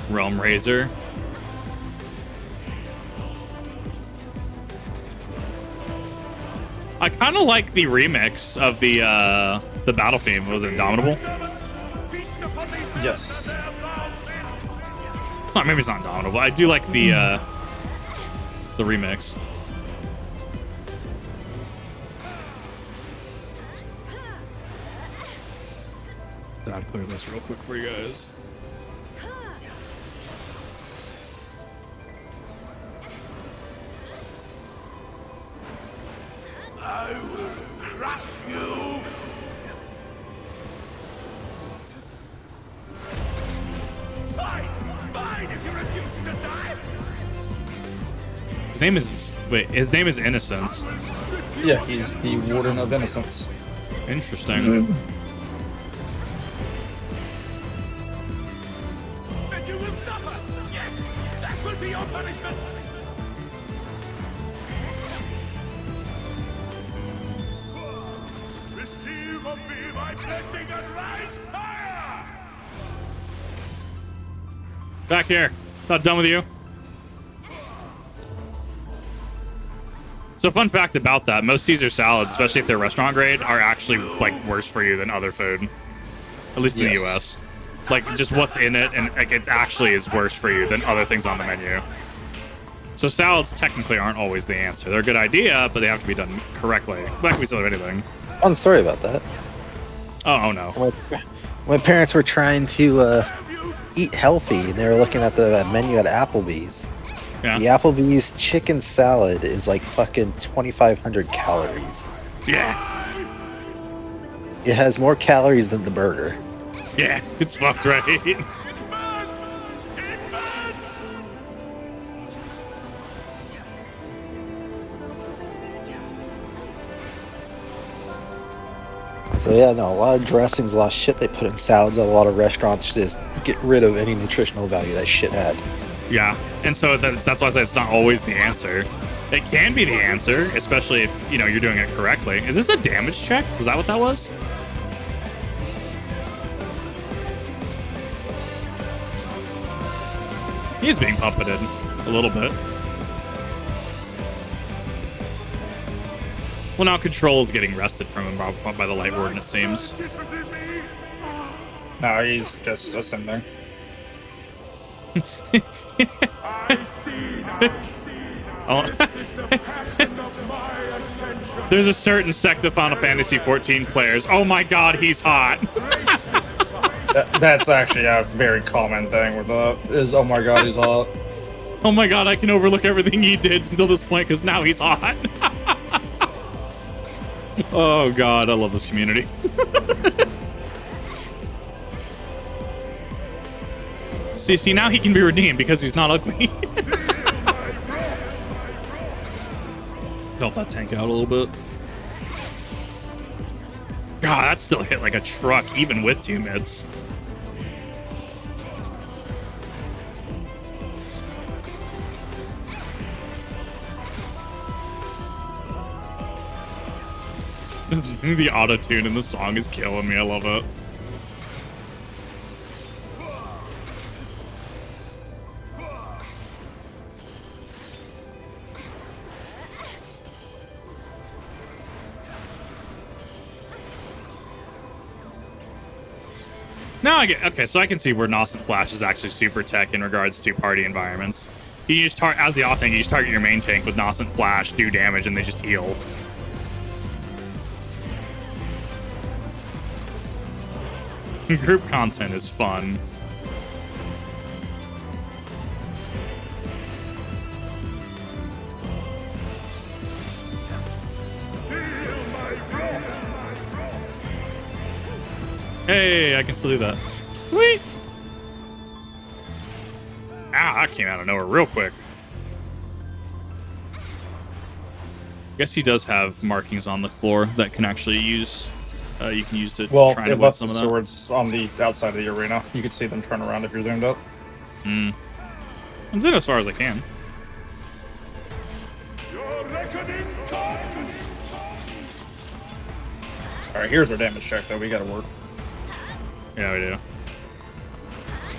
Realm Razor. I kind of like the remix of the battle theme. Was it Indomitable? Yes. It's not. Maybe it's not Indomitable. I do like the remix. I'll clear this real quick for you guys. I will crush you! Fine! Fine if you refuse to die! His name is Innocence. Yeah, he's the Warden of Innocence. Interesting. And you will suffer! Yes! That will be your punishment! Receive of me my blessing and rise higher! Back here. Not done with you. So fun fact about that, most Caesar salads, especially if they're restaurant grade, are actually like worse for you than other food. At least in the US. Like just what's in it, and like it actually is worse for you than other things on the menu. So salads technically aren't always the answer. They're a good idea, but they have to be done correctly. Like we said of anything. Fun story about that. Oh no. My parents were trying to eat healthy, and they were looking at the menu at Applebee's. Yeah. The Applebee's chicken salad is like fucking 2,500 calories. Yeah. It has more calories than the burger. Yeah, it's fucked, right? So yeah, no, a lot of dressings, a lot of shit they put in salads at a lot of restaurants to just get rid of any nutritional value that shit had. Yeah, and so that's why I say it's not always the answer. It can be the answer, especially if, you know, you're doing it correctly. Is this a damage check? Was that what that was? He's being puppeted a little bit. Well, now Control is getting wrested from him by the Light Warden, it seems. No, he's just ascending. I see now. This is the passion of my ascension. There's a certain sect of Final Fantasy 14 players. Oh my god, he's hot. That's actually a very common thing with is oh my god, he's hot. Oh my god, I can overlook everything he did until this point because now he's hot. Oh god, I love this community. See, now he can be redeemed because he's not ugly. Help that tank out a little bit. God, that still hit like a truck, even with 2 mids. The auto-tune in the song is killing me. I love it. Now I get, okay, so I can see where Nascent Flash is actually super tech in regards to party environments. You just as the off tank, you just target your main tank with Nascent Flash, do damage, and they just heal. Group content is fun. Hey, I can still do that. Whee! Ah, that came out of nowhere real quick. Guess he does have markings on the floor that can actually use. You can use to try to win some of that. Swords on the outside of the arena. You can see them turn around if you're zoomed up. I'm doing as far as I can. All right, here's our damage check though. We gotta work. Yeah, we do.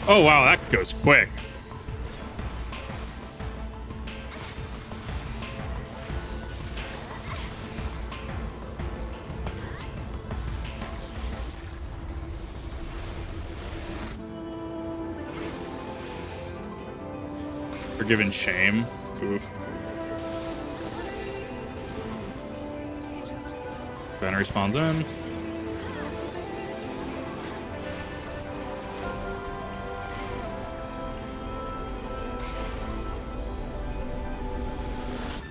Oh wow, that goes quick. Forgiven shame. Oof. Banner respawns in.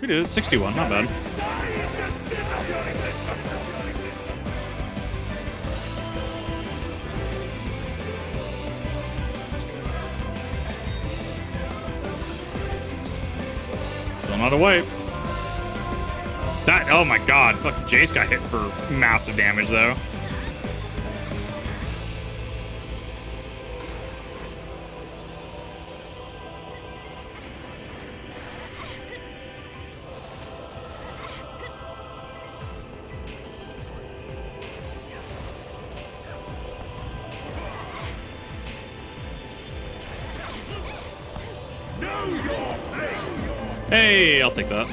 We did it. 61, not bad. Still not a wipe. That, oh my god, fucking Jace got hit for massive damage though. Hey, I'll take that.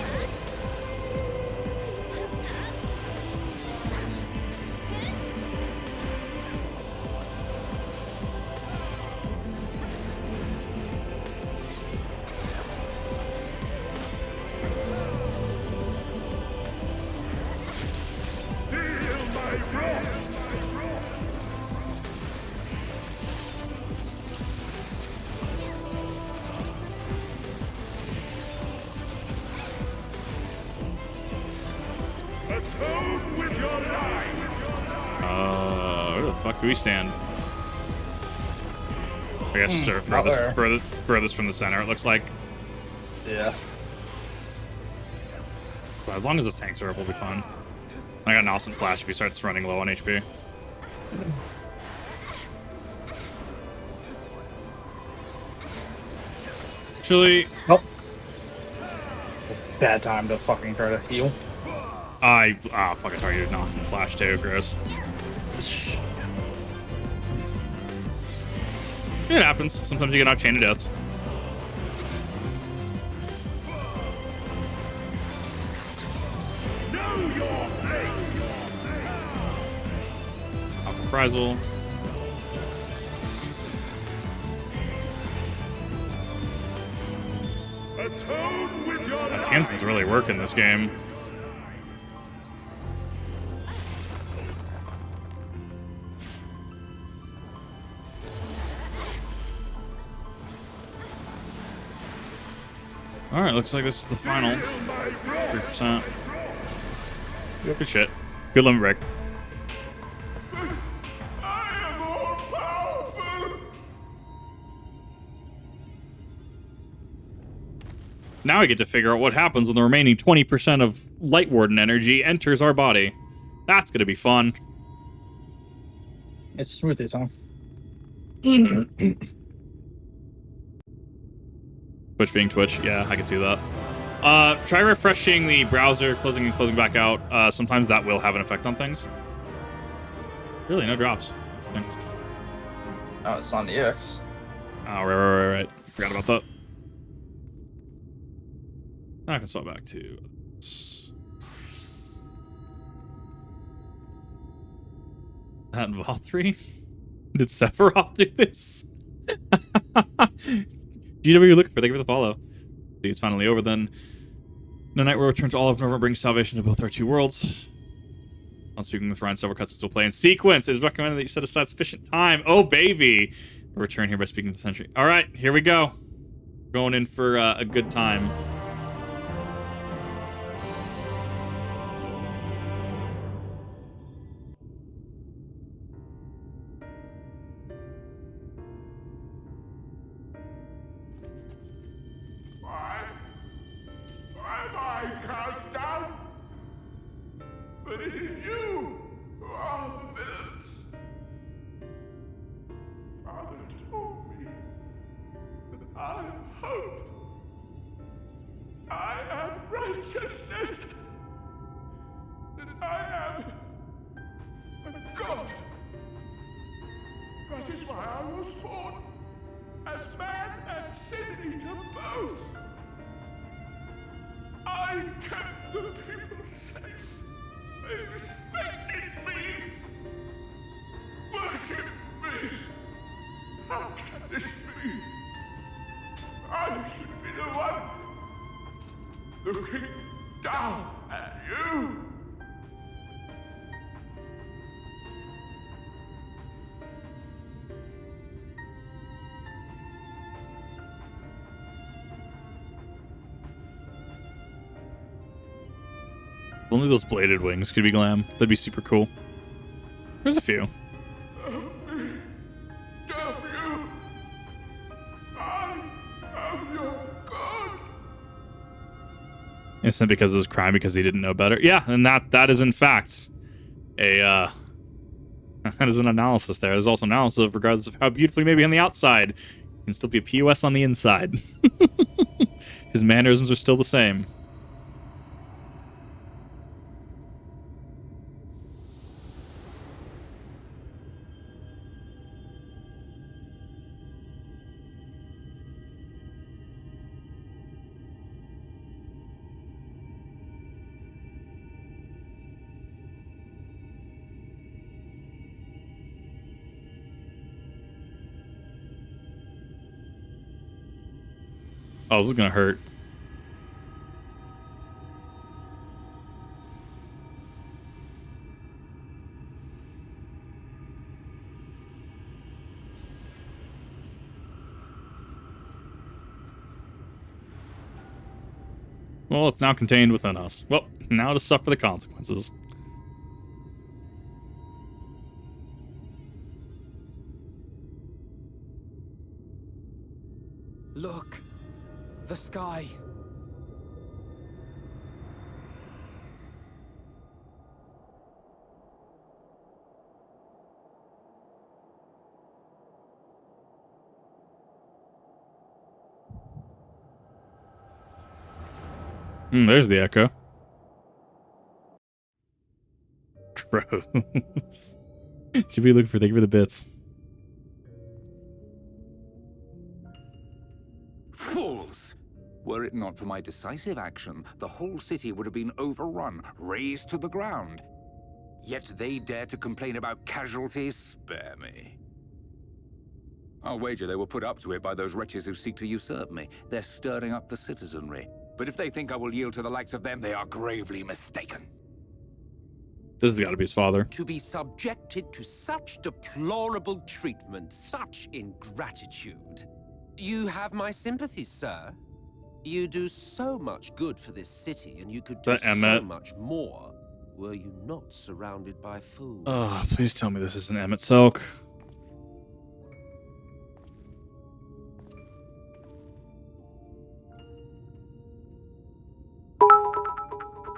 Where the fuck do we stand? I guess furthest from the center, it looks like. Yeah. But as long as those tanks are up, we'll be fine. I got an awesome flash if he starts running low on HP. Actually, Nope. Bad time to fucking try to heal. fuck, I thought you did an awesome flash too, gross. It happens. Sometimes you get out chain of deaths. Off reprisal. Tamsin's really working this game. Alright, looks like this is the final. 3%. Good shit. Good limit break. Now I get to figure out what happens when the remaining 20% of Light Warden energy enters our body. That's gonna be fun. It's smoothies, huh? Twitch being Twitch, yeah, I can see that. Try refreshing the browser, closing and closing back out. Sometimes that will have an effect on things. Really, no drops. Oh, it's on the X. Oh, right. Forgot about that. Now I can swap back to this. That Vauthry? Did Sephiroth do this? GW you're looking for, thank you for the follow. See, it's finally over then. The night will return to all of Nova, brings salvation to both our two worlds. On speaking with Ryan, several cutscenes will play in sequence. It is recommended that you set aside sufficient time. Oh, baby. We'll return here by speaking to the Sentry. All right, here we go. Going in for a good time. But it is you who are the villains. Father told me that I am hope. I am righteousness. That I am a god. That is why I was born as man and sin eater both. I kept the people safe. They respected me, worshipped me. How can this be? I should be the one looking down at you. Only those bladed wings could be glam. That'd be super cool. There's a few. Innocent because of his crime because he didn't know better. Yeah, and that is in fact a that is an analysis there. There's also analysis of regardless of how beautifully maybe on the outside, he can still be a POS on the inside. His mannerisms are still the same. Oh, this is gonna hurt. Well, it's now contained within us. Well, now to suffer the consequences. Look, the sky. There's the echo. Gross. Should be looking for, thank you for the bits. Fools! Were it not for my decisive action, the whole city would have been overrun, razed to the ground. Yet they dare to complain about casualties? Spare me. I'll wager they were put up to it by those wretches who seek to usurp me. They're stirring up the citizenry. But if they think I will yield to the likes of them, they are gravely mistaken. This has got to be his father. To be subjected to such deplorable treatment, such ingratitude. You have my sympathies, sir. You do so much good for this city, and you could do so much more were you not surrounded by fools. Oh, please tell me this isn't Emmett Selk.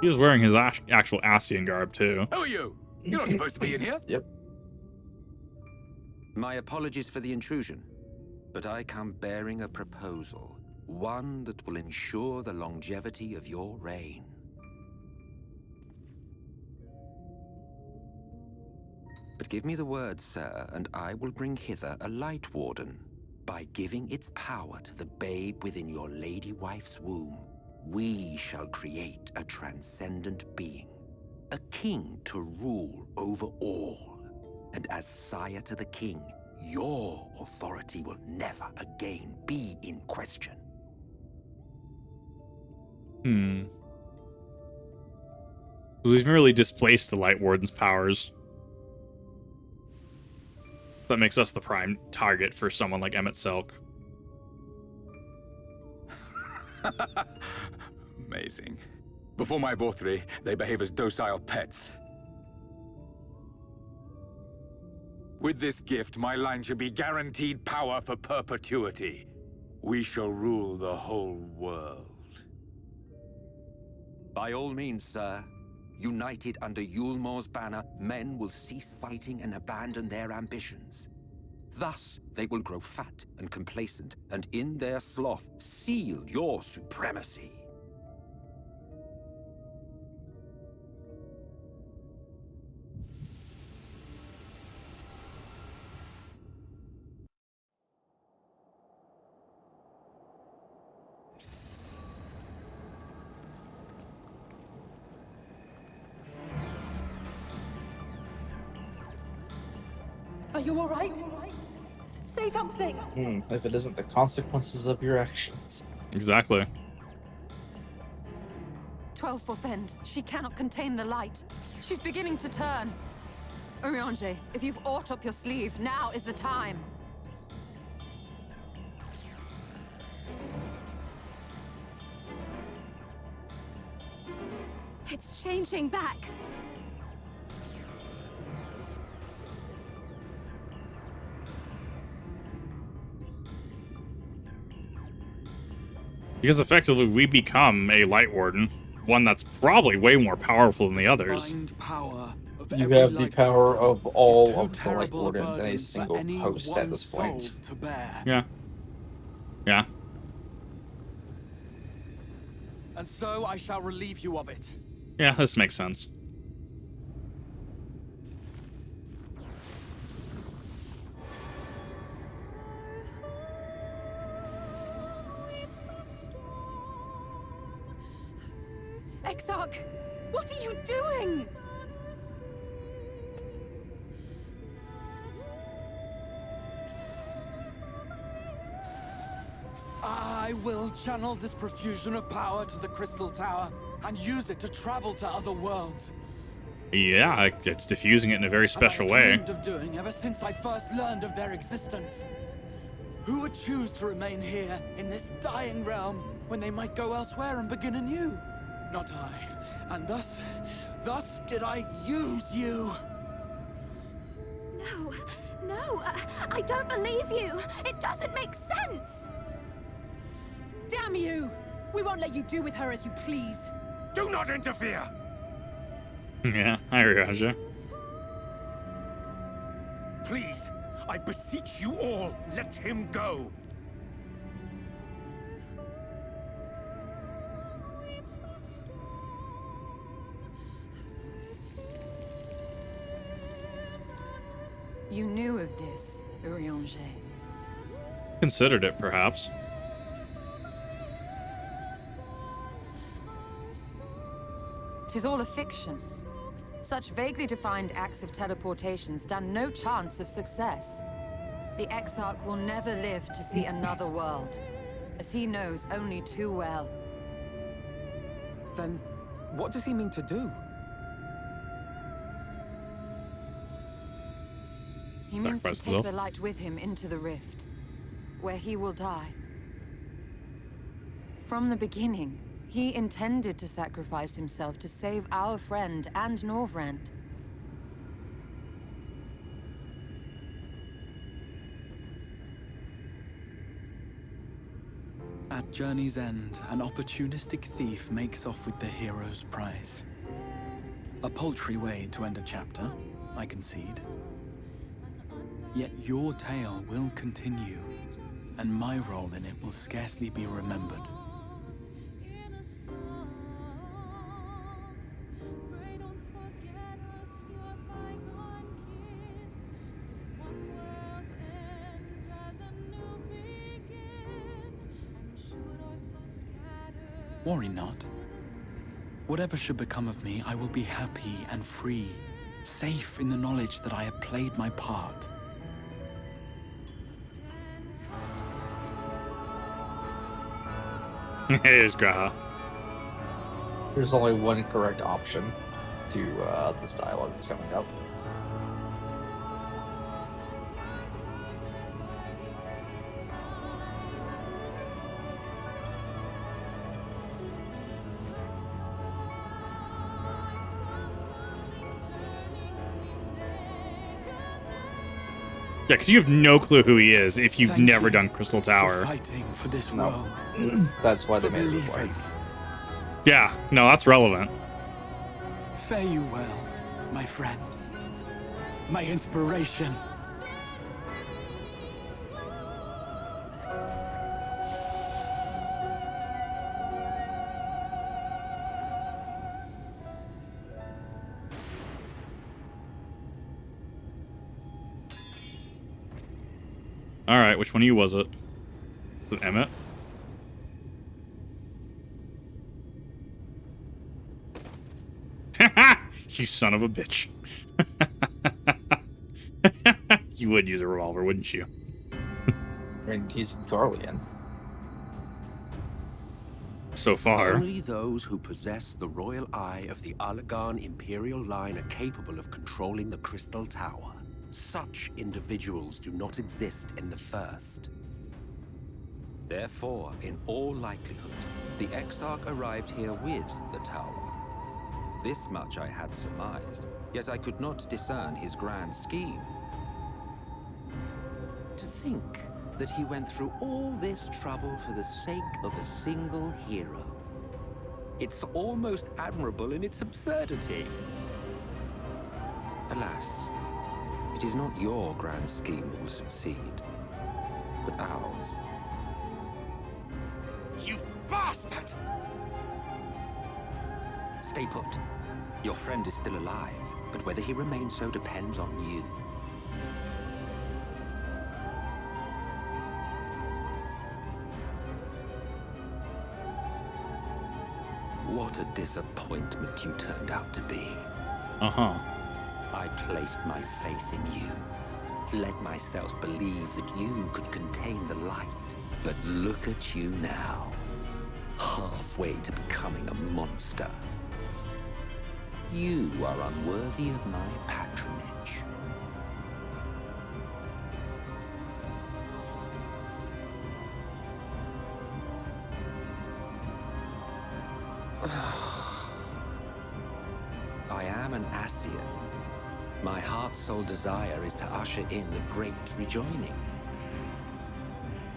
He was wearing his actual Ascian garb, too. Who are you? You're not supposed to be in here. Yep. My apologies for the intrusion, but I come bearing a proposal. One that will ensure the longevity of your reign. But give me the word, sir, and I will bring hither a light warden. By giving its power to the babe within your lady wife's womb, we shall create a transcendent being, a king to rule over all. And as sire to the king, your authority will never again be in question. So we've merely displaced the Light Warden's powers. That makes us the prime target for someone like Emmett Selk. Amazing. Before my Vauthry, they behave as docile pets. With this gift, my line should be guaranteed power for perpetuity. We shall rule the whole world. By all means, sir. United under Yulmor's banner, men will cease fighting and abandon their ambitions. Thus, they will grow fat and complacent, and in their sloth, seal your supremacy. Are you all right? Say something. If it isn't the consequences of your actions. Exactly. 12 for Fend. She cannot contain the light. She's beginning to turn. Urianger, if you've aught up your sleeve, now is the time. It's changing back. Because effectively we become a Light Warden. one that's probably way more powerful than the others. Power of You every have the light power warden of is all too of the Light terrible a Wardens in a burden for single any host at one this point. soul to bear. Yeah. Yeah. And so I shall relieve you of it. Yeah, this makes sense. Exarch, what are you doing? I will channel this profusion of power to the Crystal Tower and use it to travel to other worlds. Yeah, it's diffusing it in a very special way. As I've dreamed of doing ever since I first learned of their existence. Who would choose to remain here in this dying realm when they might go elsewhere and begin anew? Not I. And thus did I use you. No, I don't believe you. It doesn't make sense. Damn you! We won't let you do with her as you please. Do not interfere! Yeah, I realize you. Please, I beseech you all, let him go. You knew of this, Urianger. Considered it, perhaps. Tis all a fiction. Such vaguely defined acts of teleportation stand no chance of success. The Exarch will never live to see another world, as he knows only too well. Then, what does he mean to do? He means to Sacrifice take himself. the light with him into the rift, where he will die. From the beginning, he intended to sacrifice himself to save our friend and Norvrent. At journey's end, an opportunistic thief makes off with the hero's prize. A paltry way to end a chapter, I concede. Yet your tale will continue, and my role in it will scarcely be remembered. Worry not. Whatever should become of me, I will be happy and free, safe in the knowledge that I have played my part. Here's Graha. There's only one correct option to this dialogue that's coming up. Yeah, because you have no clue who he is if you've never done Crystal Tower. For fighting for this world. That's why they For made it believing. required. Yeah, no, that's relevant. Fare you well, my friend. My inspiration. All right, which one of you was it? Was it Emmett? You son of a bitch. You would use a revolver, wouldn't you? I mean, he's Garlean. So far. Only those who possess the royal eye of the Allagan Imperial line are capable of controlling the Crystal Tower. Such individuals do not exist in the First. Therefore, in all likelihood, the Exarch arrived here with the tower. This much I had surmised, yet I could not discern his grand scheme. To think that he went through all this trouble for the sake of a single hero. It's almost admirable in its absurdity. Alas, it is not your grand scheme that will succeed, but ours. You bastard! Stay put. Your friend is still alive, but whether he remains so depends on you. What a disappointment you turned out to be. Uh-huh. I placed my faith in you. Let myself believe that you could contain the light. But look at you now. Halfway to becoming a monster. You are unworthy of my patronage. I am an Assail. My heart's sole desire is to usher in the great rejoining.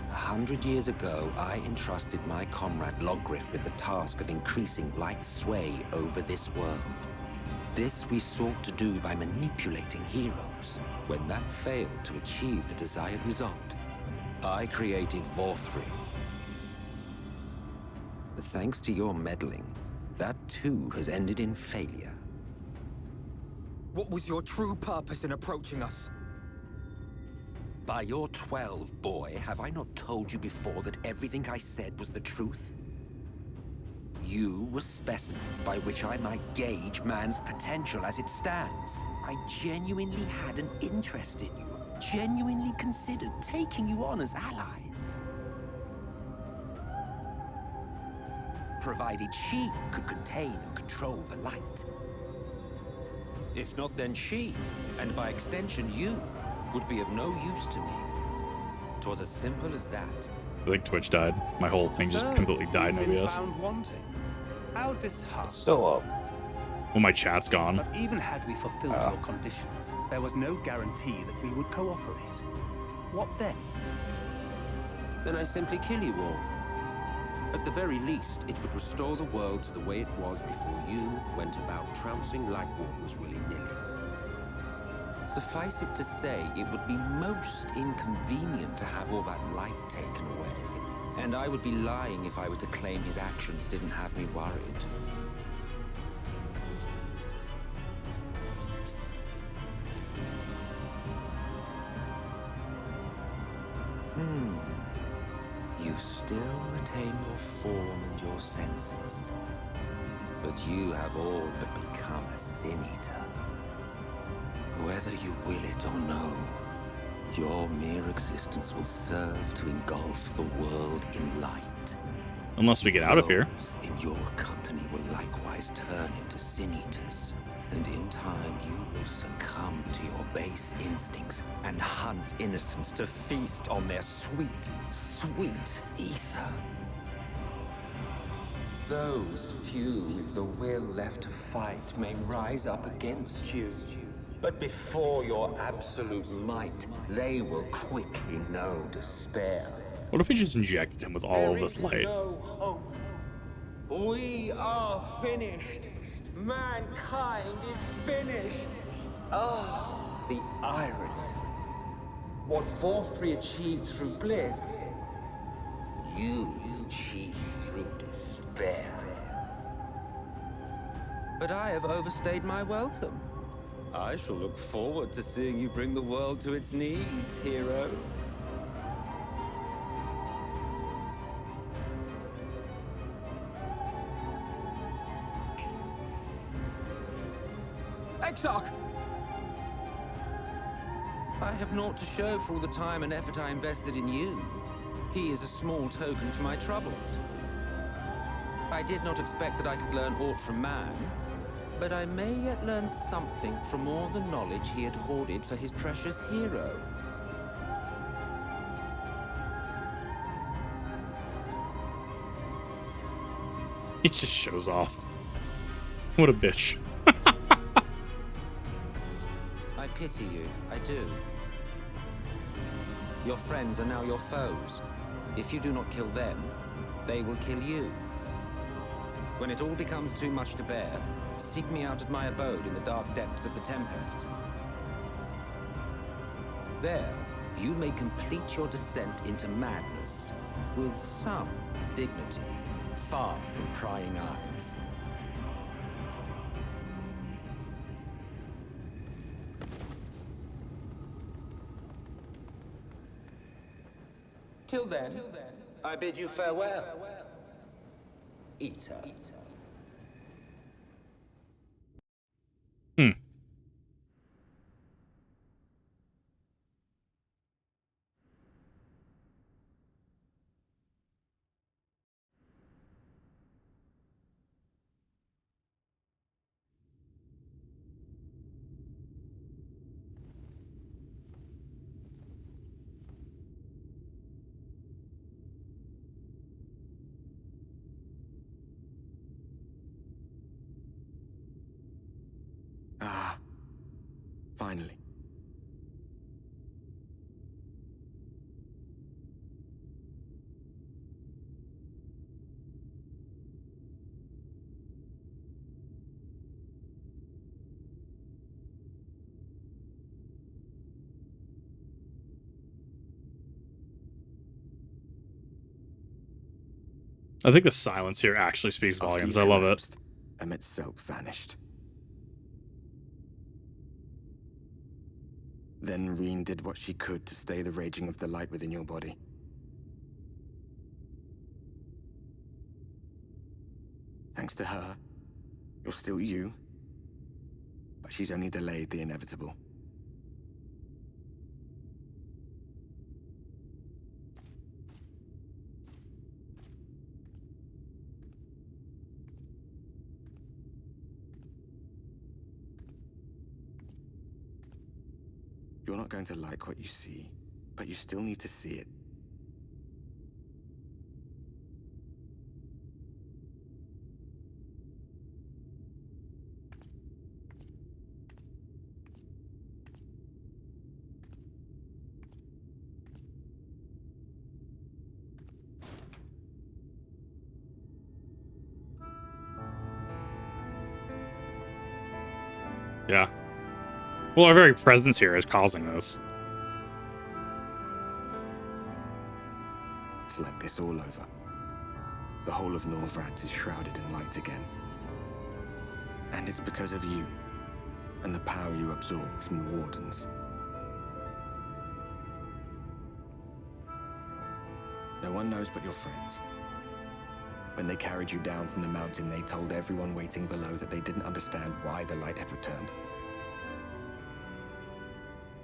100 years ago, I entrusted my comrade Logriff with the task of increasing light's sway over this world. This we sought to do by manipulating heroes. When that failed to achieve the desired result, I created Vauthry. But thanks to your meddling, that too has ended in failure. What was your true purpose in approaching us? By your 12, boy, have I not told you before that everything I said was the truth? You were specimens by which I might gauge man's potential as it stands. I genuinely had an interest in you, genuinely considered taking you on as allies. Provided she could contain and control the light. If not, then she, and by extension you, would be of no use to me. 'Twas as simple as that. I think Twitch died. My whole thing just completely died in OBS. Found wanting. How disheartening. Still up. Well, my chat's gone. But even had we fulfilled your conditions, there was no guarantee that we would cooperate. What then? Then I simply kill you all. At the very least, it would restore the world to the way it was before you went about trouncing Light Wardens willy-nilly. Suffice it to say, it would be most inconvenient to have all that light taken away. And I would be lying if I were to claim his actions didn't have me worried. You still retain your form and your senses. But you have all but become a Sin Eater. Whether you will it or no, your mere existence will serve to engulf the world in light. Unless we get out of here. Those in your company will likewise turn into Sin Eaters. And in time, you will succumb to your base instincts and hunt Innocence to feast on their sweet, sweet ether. Those few with the will left to fight may rise up against you. But before your absolute might, they will quickly know despair. What if we just injected him with all of this light? No hope. We are finished. Mankind is finished. Ah, the irony. What Vauthry achieved through bliss, you achieved through despair. But I have overstayed my welcome. I shall look forward to seeing you bring the world to its knees, hero. Exarch! I have naught to show for all the time and effort I invested in you. He is a small token for my troubles. I did not expect that I could learn aught from man, but I may yet learn something from all the knowledge he had hoarded for his precious hero. It just shows off. What a bitch. I pity you, I do. Your friends are now your foes. If you do not kill them, they will kill you. When it all becomes too much to bear, seek me out at my abode in the dark depths of the Tempest. There, you may complete your descent into madness with some dignity, far from prying eyes. Till then, I bid you farewell, Eater. Ah, finally. I think the silence here actually speaks volumes. I love it. Emmett's self vanished. Then Reen did what she could to stay the raging of the light within your body. Thanks to her, you're still you, but she's only delayed the inevitable. You're not going to like what you see, but you still need to see it. Yeah. Well, our very presence here is causing this. It's like this all over. The whole of Norvrad is shrouded in light again. And it's because of you, and the power you absorb from the Wardens. No one knows but your friends. When they carried you down from the mountain, they told everyone waiting below that they didn't understand why the light had returned.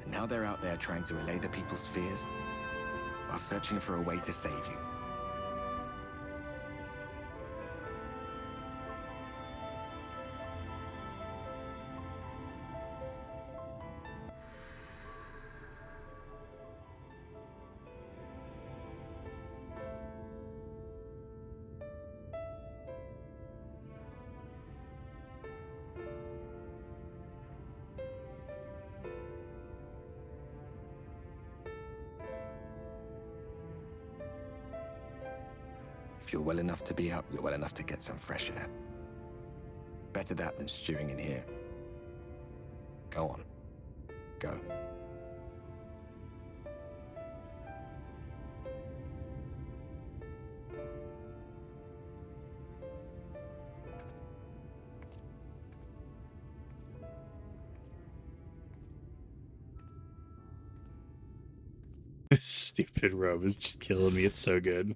And now they're out there trying to allay the people's fears, while searching for a way to save you. If you're well enough to be up, you're well enough to get some fresh air. Better that than stewing in here. Go on. Go. This stupid robe is just killing me. It's so good.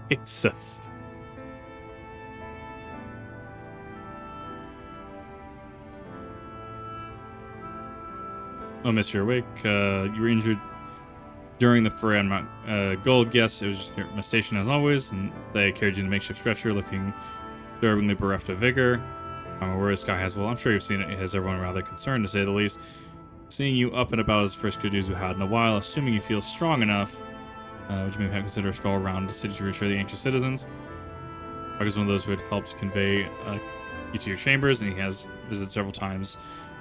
It's so stupid. Oh, miss, you're awake. You were injured during the fray on Mount Gold. Yes, it was your station as always, and they carried you in a makeshift stretcher, looking disturbingly bereft of vigor. I'm aware this guy has, well, I'm sure you've seen it. It has everyone rather concerned, to say the least. Seeing you up and about is the first good news we've had in a while, assuming you feel strong enough, which may consider a stroll around the city to reassure the anxious citizens. Mark is one of those who had helped convey you to your chambers, and he has visited several times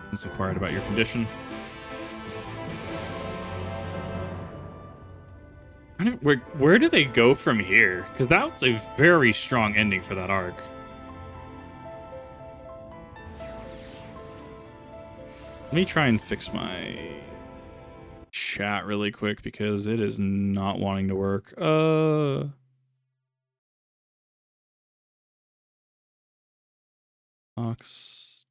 since inquired about your condition. Where do they go from here? Because that was a very strong ending for that arc. Let me try and fix my chat really quick because it is not wanting to work. Ox.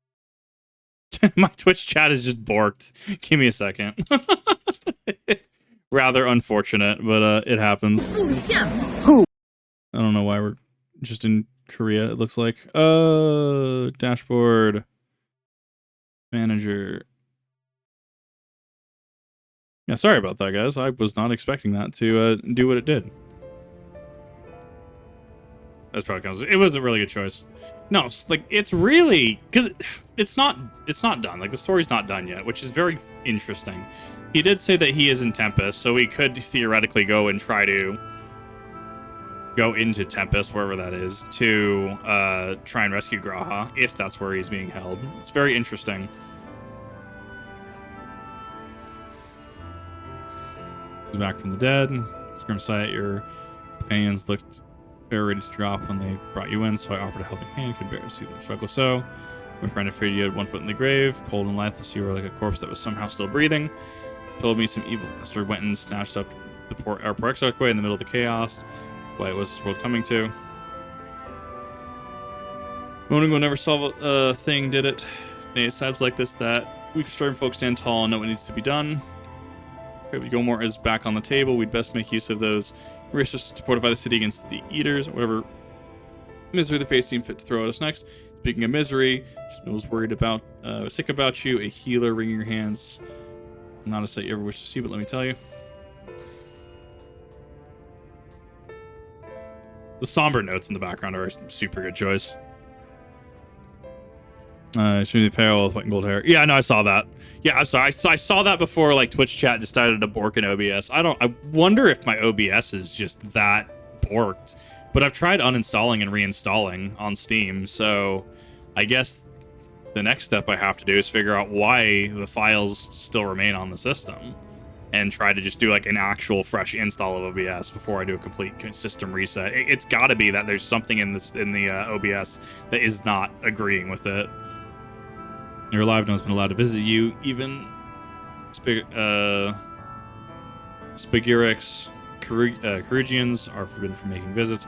My Twitch chat is just borked. Give me a second. Rather unfortunate, but it happens. I don't know why we're just in Korea, it looks like. Dashboard. Manager. Yeah, sorry about that, guys. I was not expecting that to do what it did. That's probably counts. It was a really good choice. No, it's really because it's not done. Like the story's not done yet, which is very interesting. He did say that he is in Tempest, so we could theoretically go and try to go into Tempest, wherever that is, to try and rescue Graha, if that's where he's being held. It's very interesting. He's back from the dead. Scrim sight, your companions looked very ready to drop when they brought you in, so I offered a helping hand. Could barely see them struggle. So, my friend, I feared you had 1 foot in the grave, cold and lifeless. You were like a corpse that was somehow still breathing. Told me some evil bastard went and snatched up our poor exarchway in the middle of the chaos. What was this world coming to? Moaning will never solve a thing, did it? Nay, it's times like this that weak, strong folks stand tall and know what needs to be done. If Gilmore is back on the table, we'd best make use of those resources to fortify the city against the Eaters, whatever misery the fates seem fit to throw at us next. Speaking of misery, I was worried about, sick about you, a healer wringing your hands. Not a sight you ever wish to see, but let me tell you. The somber notes in the background are a super good choice. Shooting the pale with white and gold hair. Yeah, no, I saw that. Yeah, I'm sorry. I saw that before like Twitch chat decided to bork in OBS. I wonder if my OBS is just that borked. But I've tried uninstalling and reinstalling on Steam, so I guess the next step I have to do is figure out why the files still remain on the system and try to just do like an actual fresh install of OBS before I do a complete system reset. It's got to be that there's something in the OBS that is not agreeing with it. You're alive. No one's been allowed to visit you. Even Spagirix Carugians are forbidden from making visits.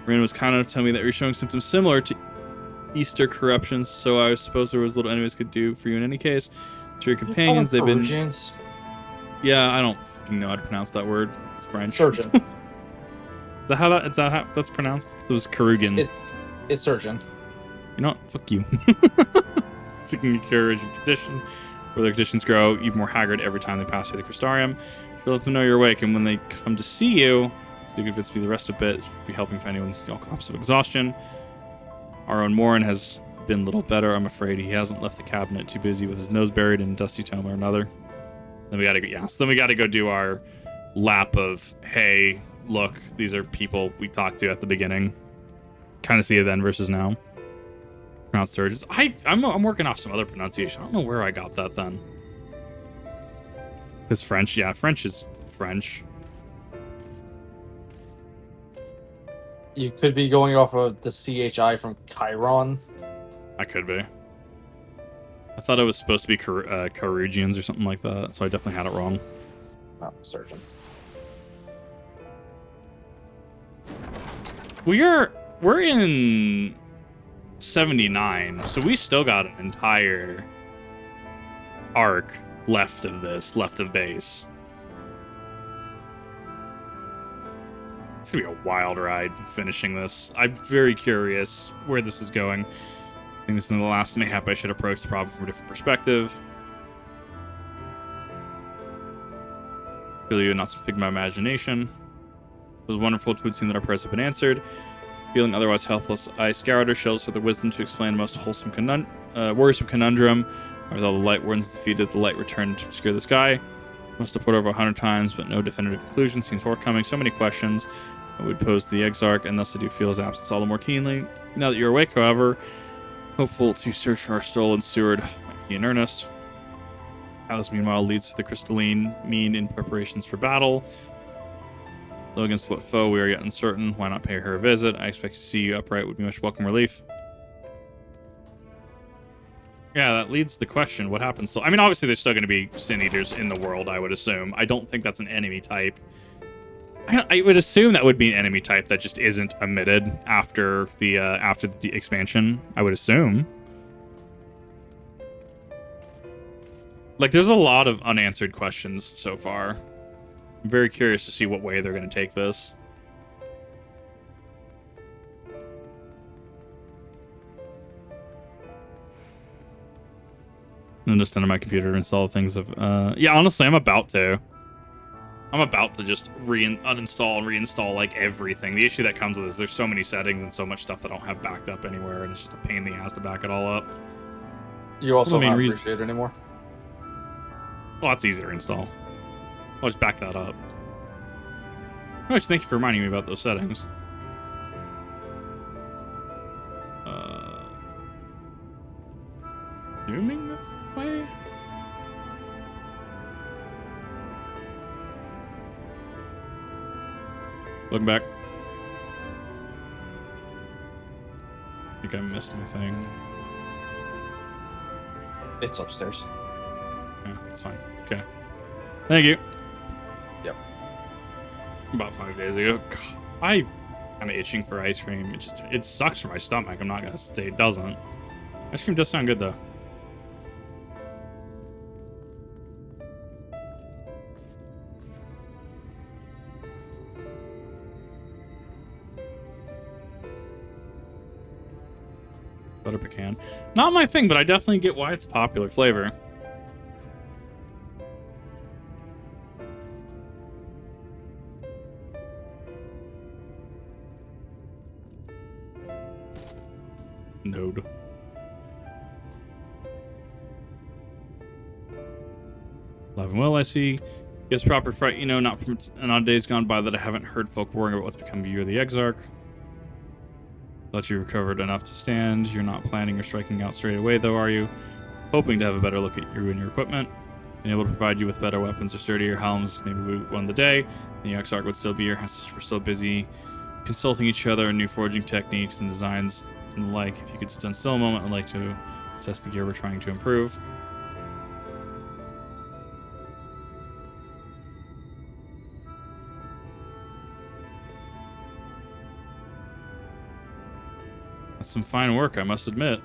Rand was kind of telling me that you're showing symptoms similar to Easter corruptions, so I suppose there was little enemies could do for you in any case. To your companions, they've been... Yeah, I don't fucking know how to pronounce that word. It's French. Surgeon. Is that how that's pronounced? It was Carugan. It's surgeon. You know what? Fuck you. Seeking a cure is your condition. Where their conditions grow even more haggard every time they pass through the Crystarium. She'll let them know you're awake, and when they come to see you, so you can convince me the rest a bit, be helping if anyone all collapse of exhaustion. Our own Morin has been little better, I'm afraid. He hasn't left the cabinet, too busy with his nose buried in a dusty tome or another. Then we gotta go, yeah. So then we gotta go do our lap of, hey, look, these are people we talked to at the beginning. Kind of see it then versus now. Pronounced surgeons. I'm working off some other pronunciation. I don't know where I got that then. Because French, yeah, French is French. You could be going off of the CHI from Chiron. I could be. I thought it was supposed to be Carugians or something like that, so I definitely had it wrong. Oh, surgeon. We're in 79, so we still got an entire arc left of base. It's gonna be a wild ride finishing this. I'm very curious where this is going. I think this is the last mayhap I should approach the problem from a different perspective. Really, not some figment of my imagination. It was wonderful to have seen that our prayers have been answered. Feeling otherwise helpless, I scoured our shells for the wisdom to explain a most worrisome conundrum. With all the light wardens defeated, the light returned to obscure the sky. Must have put over 100 times, but no definitive conclusion seems forthcoming. So many questions I would pose to the Exarch, and thus I do feel his absence all the more keenly. Now that you're awake, however, hopeful to search for our stolen steward might be in earnest. Alice, meanwhile, leads with the crystalline mean in preparations for battle. Though against what foe we are yet uncertain, why not pay her a visit? I expect to see you upright would be much welcome relief. Yeah, that leads to the question, what happens to... I mean, obviously there's still going to be Sin Eaters in the world, I would assume. I don't think that's an enemy type. I would assume that would be an enemy type that just isn't omitted after the expansion, I would assume. Like, there's a lot of unanswered questions so far. I'm very curious to see what way they're going to take this. I'm just on my computer to install things of... yeah, honestly, I'm about to just uninstall and reinstall, like, everything. The issue that comes with this is there's so many settings and so much stuff that I don't have backed up anywhere, and it's just a pain in the ass to back it all up. You also not appreciate it anymore? Well, it's easier to install. I'll just back that up. Oh, thank you for reminding me about those settings. Assuming that's this way? Looking back. I think I missed my thing. It's upstairs. Yeah, it's fine. Okay. Thank you. Yep. About 5 days ago. God, I'm kind of itching for ice cream. It sucks for my stomach. I'm not gonna say it doesn't. Ice cream does sound good though. Butter pecan. Not my thing, but I definitely get why it's a popular flavor. Node. Alive and well, I see. Yes, proper fright, you know, not from days gone by that I haven't heard folk worrying about what's become of you or the Exarch. Thought you recovered enough to stand. You're not planning or striking out straight away, though, are you? Hoping to have a better look at you and your equipment. Being able to provide you with better weapons or sturdier helms. Maybe we won the day. The Exarch would still be your hostage. We're still busy consulting each other on new forging techniques and designs and the like. If you could stand still a moment, I'd like to assess the gear we're trying to improve. That's some fine work, I must admit.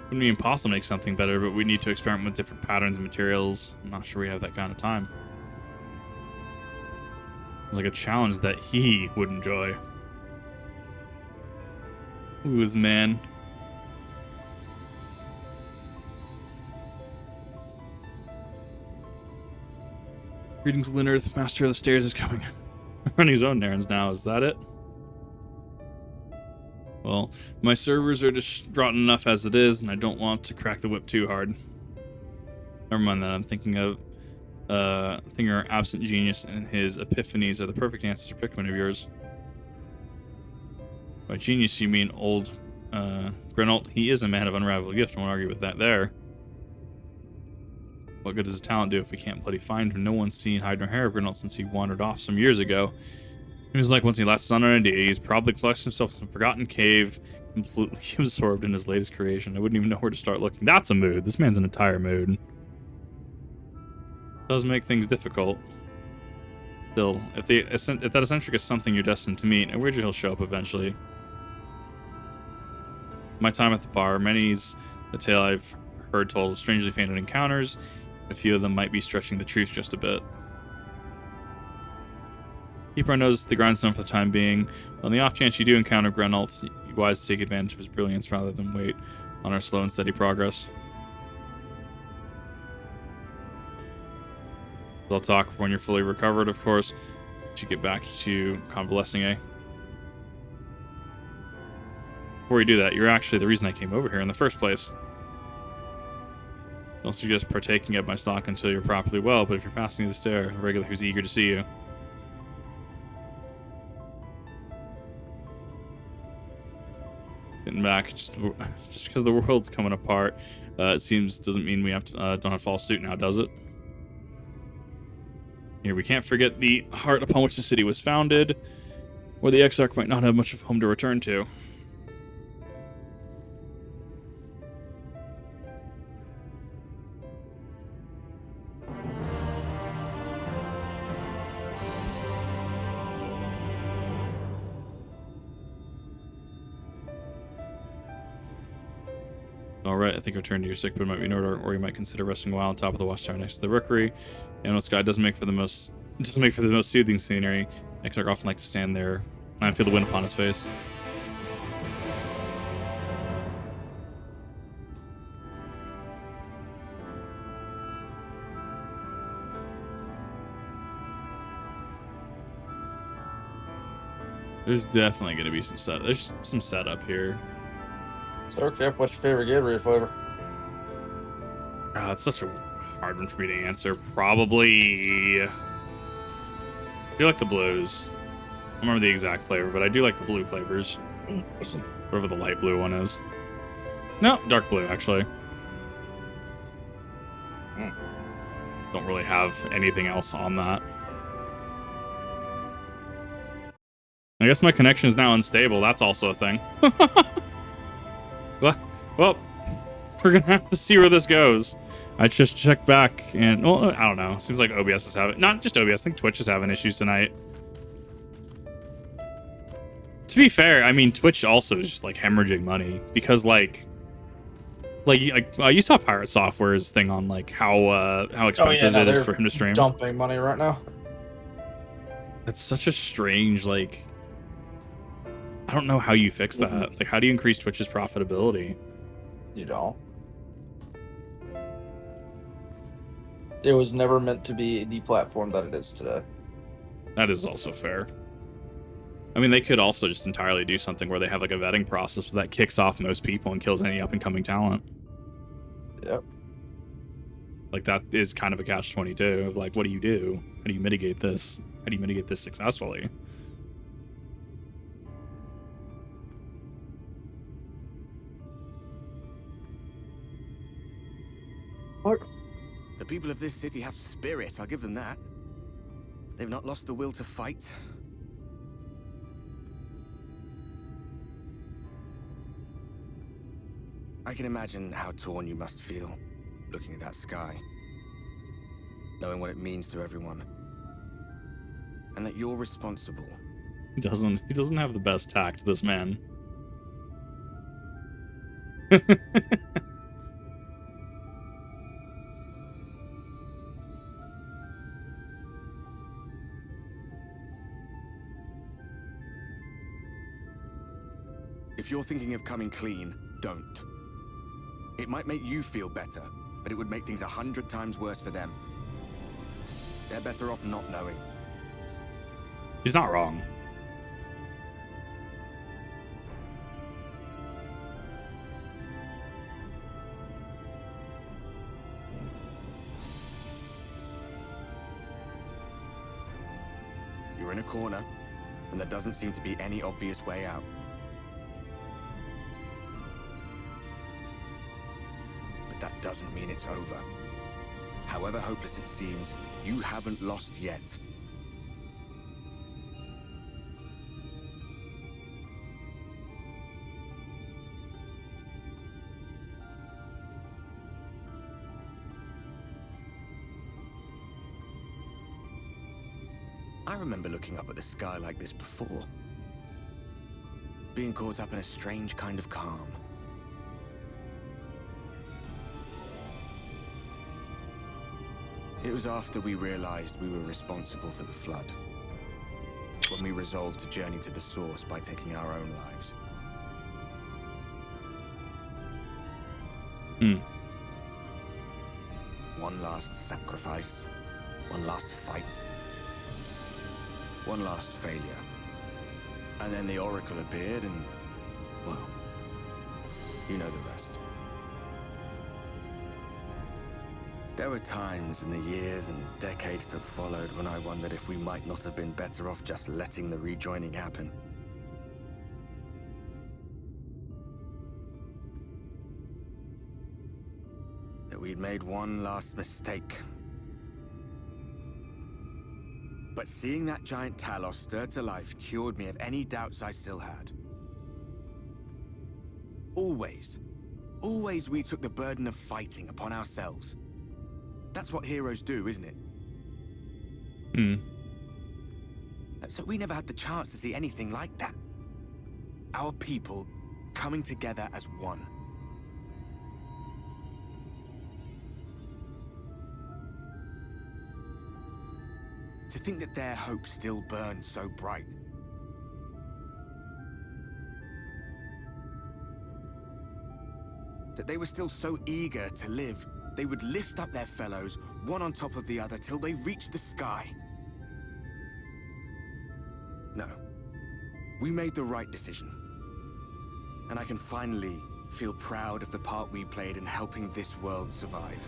Wouldn't be impossible to make something better, but we need to experiment with different patterns and materials. I'm not sure we have that kind of time. It's like a challenge that he would enjoy. Ooh, his man. Greetings, Linnerth. Master of the Stairs is coming. Running his own errands now, is that it? Well, my servers are distraught enough as it is, and I don't want to crack the whip too hard. Never mind that. I'm thinking of our absent genius and his epiphanies are the perfect answer to predicament of yours. By genius, you mean old Grenault. He is a man of unrivaled gift. I won't argue with that there. What good does his talent do if we can't bloody find him? No one's seen hide nor hair of Grenault since he wandered off some years ago. It was like once he left his unknown idea, he's probably collected himself in some forgotten cave, completely absorbed in his latest creation. I wouldn't even know where to start looking. That's a mood. This man's an entire mood. Does make things difficult. Still, if that eccentric is something you're destined to meet, I wager he'll show up eventually. My time at the bar, many's the tale I've heard told of strangely fainted encounters. A few of them might be stretching the truth just a bit. Keep our nose to the grindstone for the time being. On the off chance you do encounter Grenault, you're wise to take advantage of his brilliance rather than wait on our slow and steady progress. I'll talk when you're fully recovered, of course. You get back to convalescing, eh? Before you do that, you're actually the reason I came over here in the first place. Don't suggest partaking of my stock until you're properly well, but if you're passing me the stair, a regular who's eager to see you. Getting back, just because the world's coming apart, it seems doesn't mean we have to don't have to follow suit now, does it? Here, we can't forget the heart upon which the city was founded, or the Exarch might not have much of a home to return to. Alright, I think return to your sick bed might be in order, or you might consider resting a while on top of the watchtower next to the rookery. The sky doesn't make for the most soothing scenery. Exarch often like to stand there and feel the wind upon his face. There's definitely gonna be some there's some setup here. So, Cap, what's your favorite Gatorade flavor? It's such a hard one for me to answer. Probably, I do like the blues. I don't remember the exact flavor, but I do like the blue flavors. Whatever the light blue one is. No, dark blue, actually. Don't really have anything else on that. I guess my connection is now unstable. That's also a thing. Well, we're gonna have to see where this goes. I just checked back and, well, I don't know. Seems like OBS is having, not just OBS, I think Twitch is having issues tonight. To be fair, I mean, Twitch also is just like hemorrhaging money because like you saw Pirate Software's thing on like how expensive it is for him to stream. Dumping money right now. That's such a strange, like, I don't know how you fix that. Like, how do you increase Twitch's profitability? You don't. It was never meant to be the platform that it is today. That is also fair. I mean, they could also just entirely do something where they have like a vetting process that kicks off most people and kills any up-and-coming talent. Yep. Like, that is kind of a catch-22 of like, what do you do? How do you mitigate this? How do you mitigate this successfully? What? The people of this city have spirit, I'll give them that. They've not lost the will to fight. I can imagine how torn you must feel, looking at that sky. Knowing what it means to everyone. And that you're responsible. He doesn't have the best tact, this man. If you're thinking of coming clean, don't. It might make you feel better, but it would make things 100 times worse for them. They're better off not knowing. He's not wrong. You're in a corner, and there doesn't seem to be any obvious way out. But that doesn't mean it's over. However hopeless it seems, you haven't lost yet. I remember looking up at the sky like this before. Being caught up in a strange kind of calm. It was after we realized we were responsible for the flood. When we resolved to journey to the source by taking our own lives. One last sacrifice. One last fight. One last failure. And then the Oracle appeared and, well, you know the rest. There were times in the years and decades that followed when I wondered if we might not have been better off just letting the rejoining happen. That we'd made one last mistake. But seeing that giant Talos stir to life cured me of any doubts I still had. Always we took the burden of fighting upon ourselves. That's what heroes do, isn't it? So we never had the chance to see anything like that. Our people coming together as one. To think that their hope still burns so bright. That they were still so eager to live, they would lift up their fellows, one on top of the other, till they reached the sky. No. We made the right decision. And I can finally feel proud of the part we played in helping this world survive.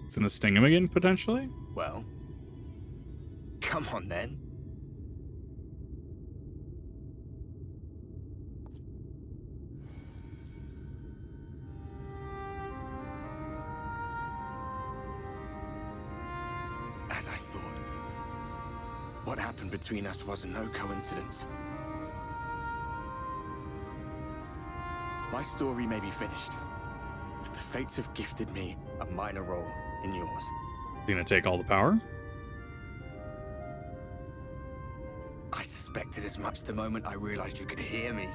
It's gonna sting him again, potentially? Well, come on then. As I thought, what happened between us was no coincidence. My story may be finished, but the fates have gifted me a minor role in yours. Is he gonna take all the power? I suspected as much the moment I realized you could hear me.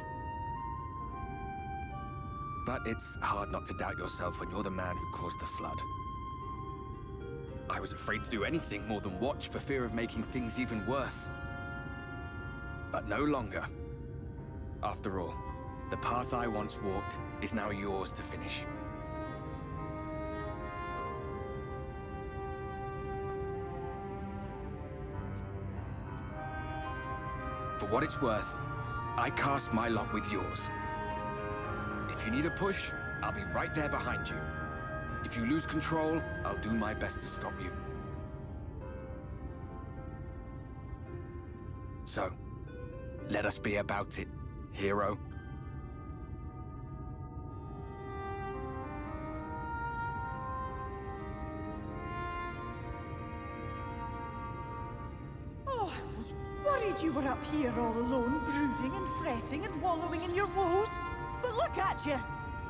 But it's hard not to doubt yourself when you're the man who caused the flood. I was afraid to do anything more than watch for fear of making things even worse. But no longer. After all, the path I once walked is now yours to finish. For what it's worth, I cast my lot with yours. If you need a push, I'll be right there behind you. If you lose control, I'll do my best to stop you. So, let us be about it, hero. Oh, I was worried you were up here all alone, brooding and fretting and wallowing in your woes. But look at you,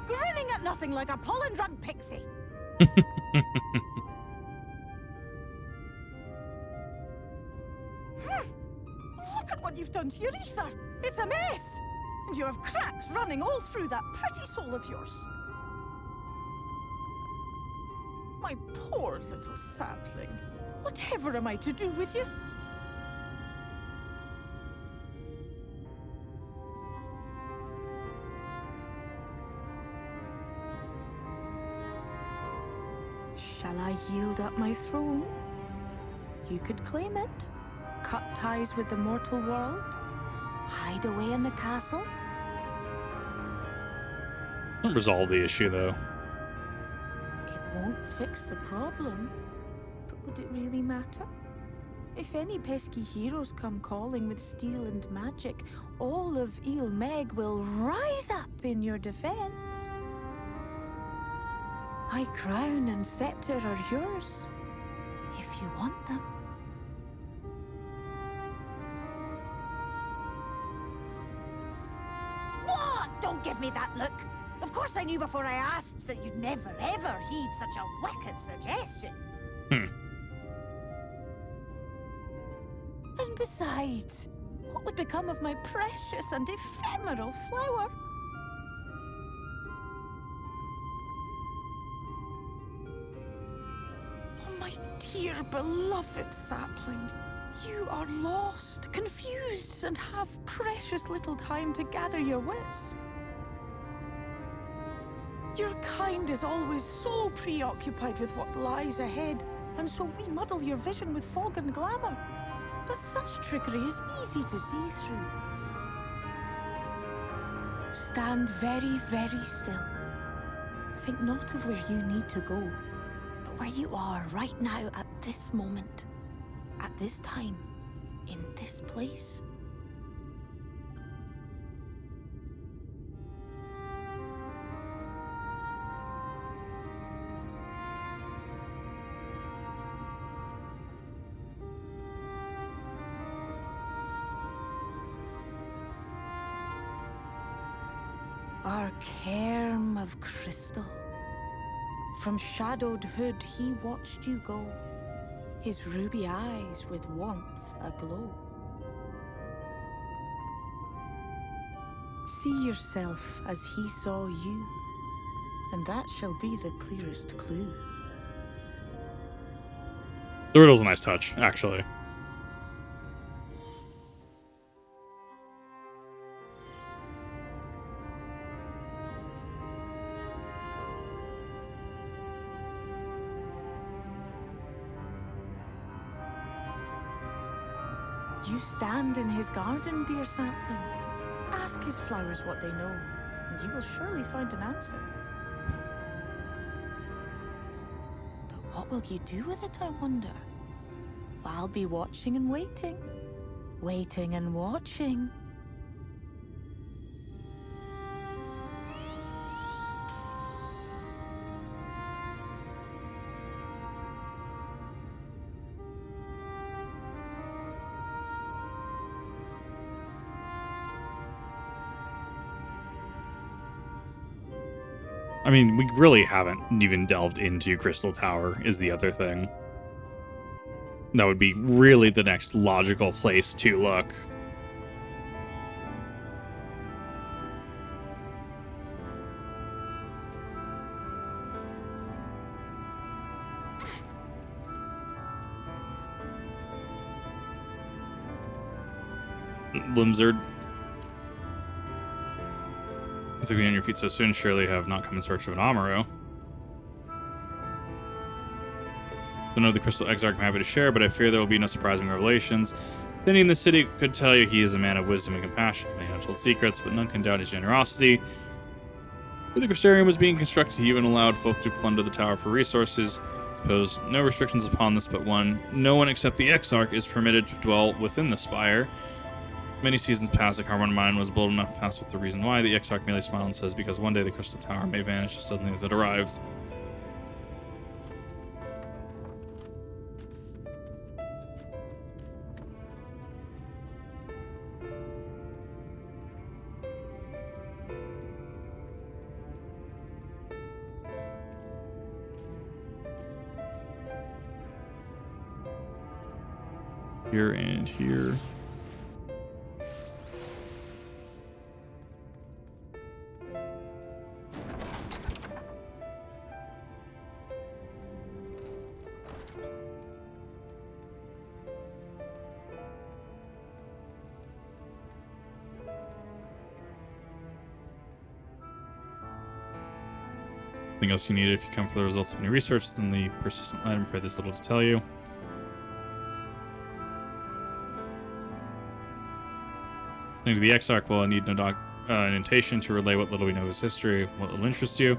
grinning at nothing like a pollen-drunk pixie. Look at what you've done to your ether. It's a mess. And you have cracks running all through that pretty soul of yours. My poor little sapling. Whatever am I to do with you? Shall I yield up my throne? You could claim it, cut ties with the mortal world, hide away in the castle. Don't resolve the issue, though. It won't fix the problem, but would it really matter? If any pesky heroes come calling with steel and magic, all of Il Meg will rise up in your defense. My crown and scepter are yours, if you want them. What? Don't give me that look. Of course I knew before I asked that you'd never ever heed such a wicked suggestion. And besides, what would become of my precious and ephemeral flower? My dear beloved sapling, you are lost, confused, and have precious little time to gather your wits. Your kind is always so preoccupied with what lies ahead, and so we muddle your vision with fog and glamour. But such trickery is easy to see through. Stand very, very still. Think not of where you need to go, but where you are right now at this moment, at this time. In this place? Our cairn of crystal. From shadowed hood he watched you go, his ruby eyes with warmth aglow. See yourself as he saw you, and that shall be the clearest clue. The riddle's a nice touch, actually. You stand in his garden, dear sapling. Ask his flowers what they know, and you will surely find an answer. But what will you do with it, I wonder? I'll be watching and waiting. Waiting and watching. I mean, we really haven't even delved into Crystal Tower, is the other thing. That would be really the next logical place to look. Limzard. To be on your feet so soon, surely you have not come in search of an Amuro. I know the Crystal Exarch I'm happy to share, but I fear there will be no surprising revelations. Many in the city could tell you he is a man of wisdom and compassion, many untold secrets, but none can doubt his generosity. When the Crystarium was being constructed, he even allowed folk to plunder the tower for resources. I suppose no restrictions upon this but one. No one except the Exarch is permitted to dwell within the spire. Many seasons past, the Carbon Mine was bold enough to ask with the reason why. The Exarch merely smiled and says, because one day the Crystal Tower may vanish as suddenly as it arrived. Here and here. Anything else you need if you come for the results of any research, then the persistent item. I'm afraid there's little to tell you. To the Exarch, well, I need no documentation to relay what little we know of his history, what will interest you.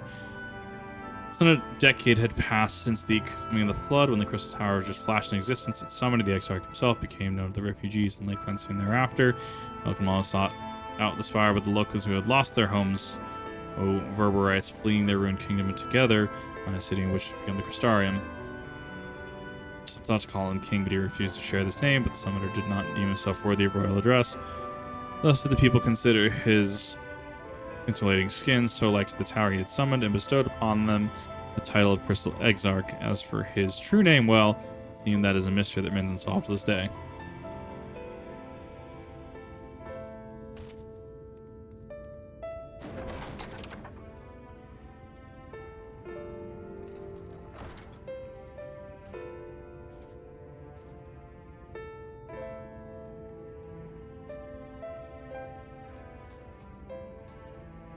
Less than a decade had passed since the coming of the flood. When the Crystal Tower just flashed in existence, it summoned the Exarch himself, became known to the refugees in Lakeland soon thereafter. Malcolm all sought out the spire, but the locals who had lost their homes, Verberites, fleeing their ruined kingdom and together on a city in which became the Crystarium. Some thought to call him king, but he refused to share this name, but the summoner did not deem himself worthy of royal address. Thus did the people consider his scintillating skin so like to the tower he had summoned, and bestowed upon them the title of Crystal Exarch. As for his true name, well, it seemed that is a mystery that remains unsolved to this day.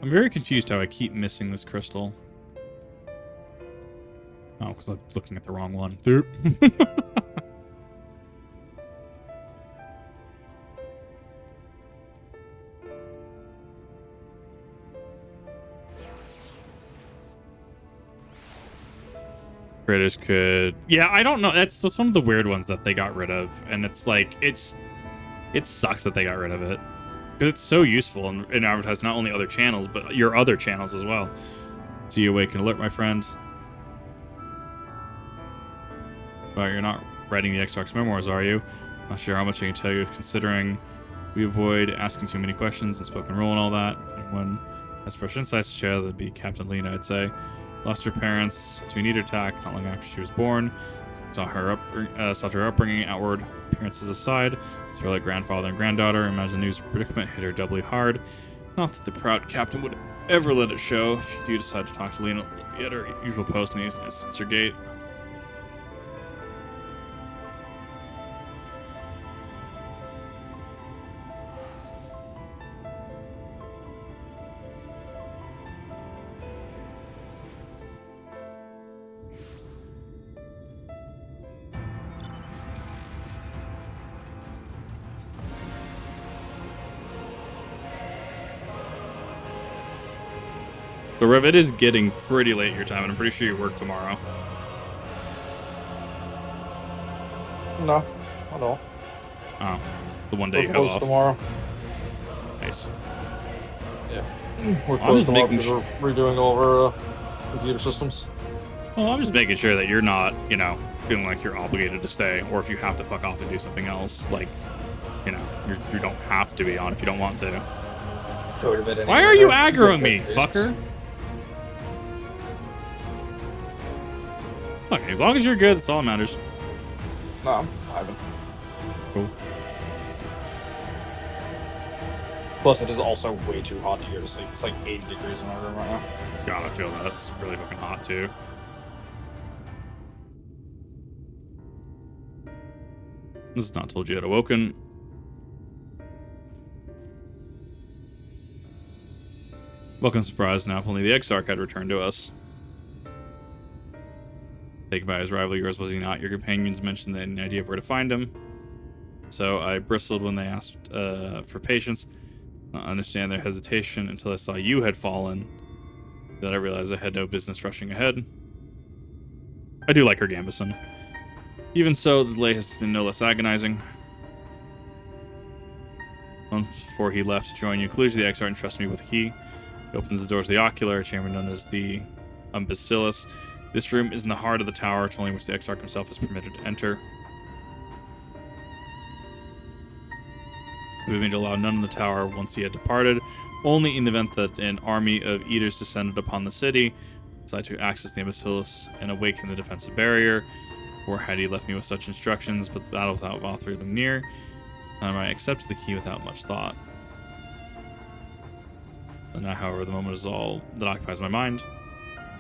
I'm very confused how I keep missing this crystal. Oh, because I'm looking at the wrong one. Critters could... Yeah, I don't know. That's one of the weird ones that they got rid of. And it's like, it's It sucks that they got rid of it. Because it's so useful and advertise not only other channels, but your other channels as well. See you awake and alert, my friend. Well, you're not writing the Exarch's memoirs, are you? Not sure how much I can tell you, considering we avoid asking too many questions and spoken rule and all that. If anyone has fresh insights to share, that'd be Captain Lena, I'd say. Lost her parents to a neat attack not long after she was born. Saw her upbringing, outward appearances aside. Saw her like grandfather and granddaughter. Imagine the news predicament hit her doubly hard. Not that the proud captain would ever let it show. If you do decide to talk to Lena, at her usual post in the Censor Gate. So, Rev, it is getting pretty late your time, and I'm pretty sure you work tomorrow. No, not all. Oh, the one day you have closed off. Tomorrow. Nice. Yeah, we're closed tomorrow because we're redoing all of our computer systems. Well, I'm just making sure that you're not, you know, feeling like you're obligated to stay, or if you have to fuck off and do something else, like, you know, you don't have to be on if you don't want to. Why are you aggroing me, fucker? Okay, as long as you're good, that's all that matters. No, I'm vibing. Cool. Plus, it is also way too hot to go to sleep. It's like 80 degrees in my room right now. God, I feel that. It's really fucking hot, too. This is not told you had awoken. Welcome surprise now, if only the Exarch had returned to us. Taken by his rival, yours was he not? Your companions mentioned any idea of where to find him. So I bristled when they asked for patience. I understand their hesitation until I saw you had fallen. Then I realized I had no business rushing ahead. I do like her Gambison. Even so, the delay has been no less agonizing. Months before he left to join you, clears the Exarch and trusts me with a key. He opens the door to the ocular, a chamber known as the Bacillus. This room is in the heart of the tower, only which the Exarch himself is permitted to enter. We made to allow none in the tower once he had departed, only in the event that an army of eaters descended upon the city, decided to access the Bacillus and awaken the defensive barrier. Or had he left me with such instructions, but the battle without Vauthry them near, I accepted the key without much thought. And now, however, the moment is all that occupies my mind.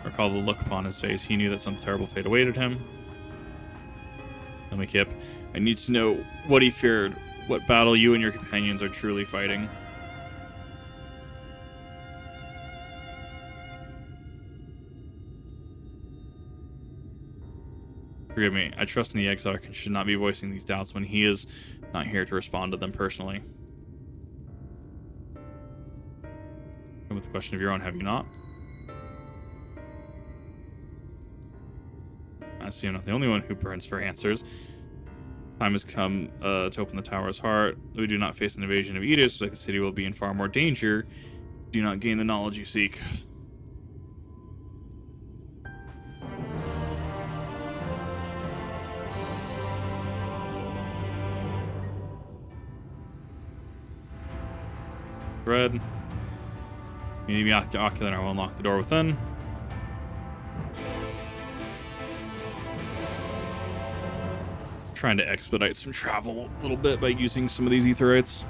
I recall the look upon his face. He knew that some terrible fate awaited him. Tell me, Kip, I need to know what he feared, what battle you and your companions are truly fighting. Forgive me, I trust in the Exarch and should not be voicing these doubts when he is not here to respond to them personally. And with a question of your own, have you not? I see I'm not the only one who burns for answers. Time has come to open the tower's heart. We do not face an invasion of eaters, like the city will be in far more danger. Do not gain the knowledge you seek. Red. You need me ocular and I will unlock the door within. Trying to expedite some travel a little bit by using some of these aetherites.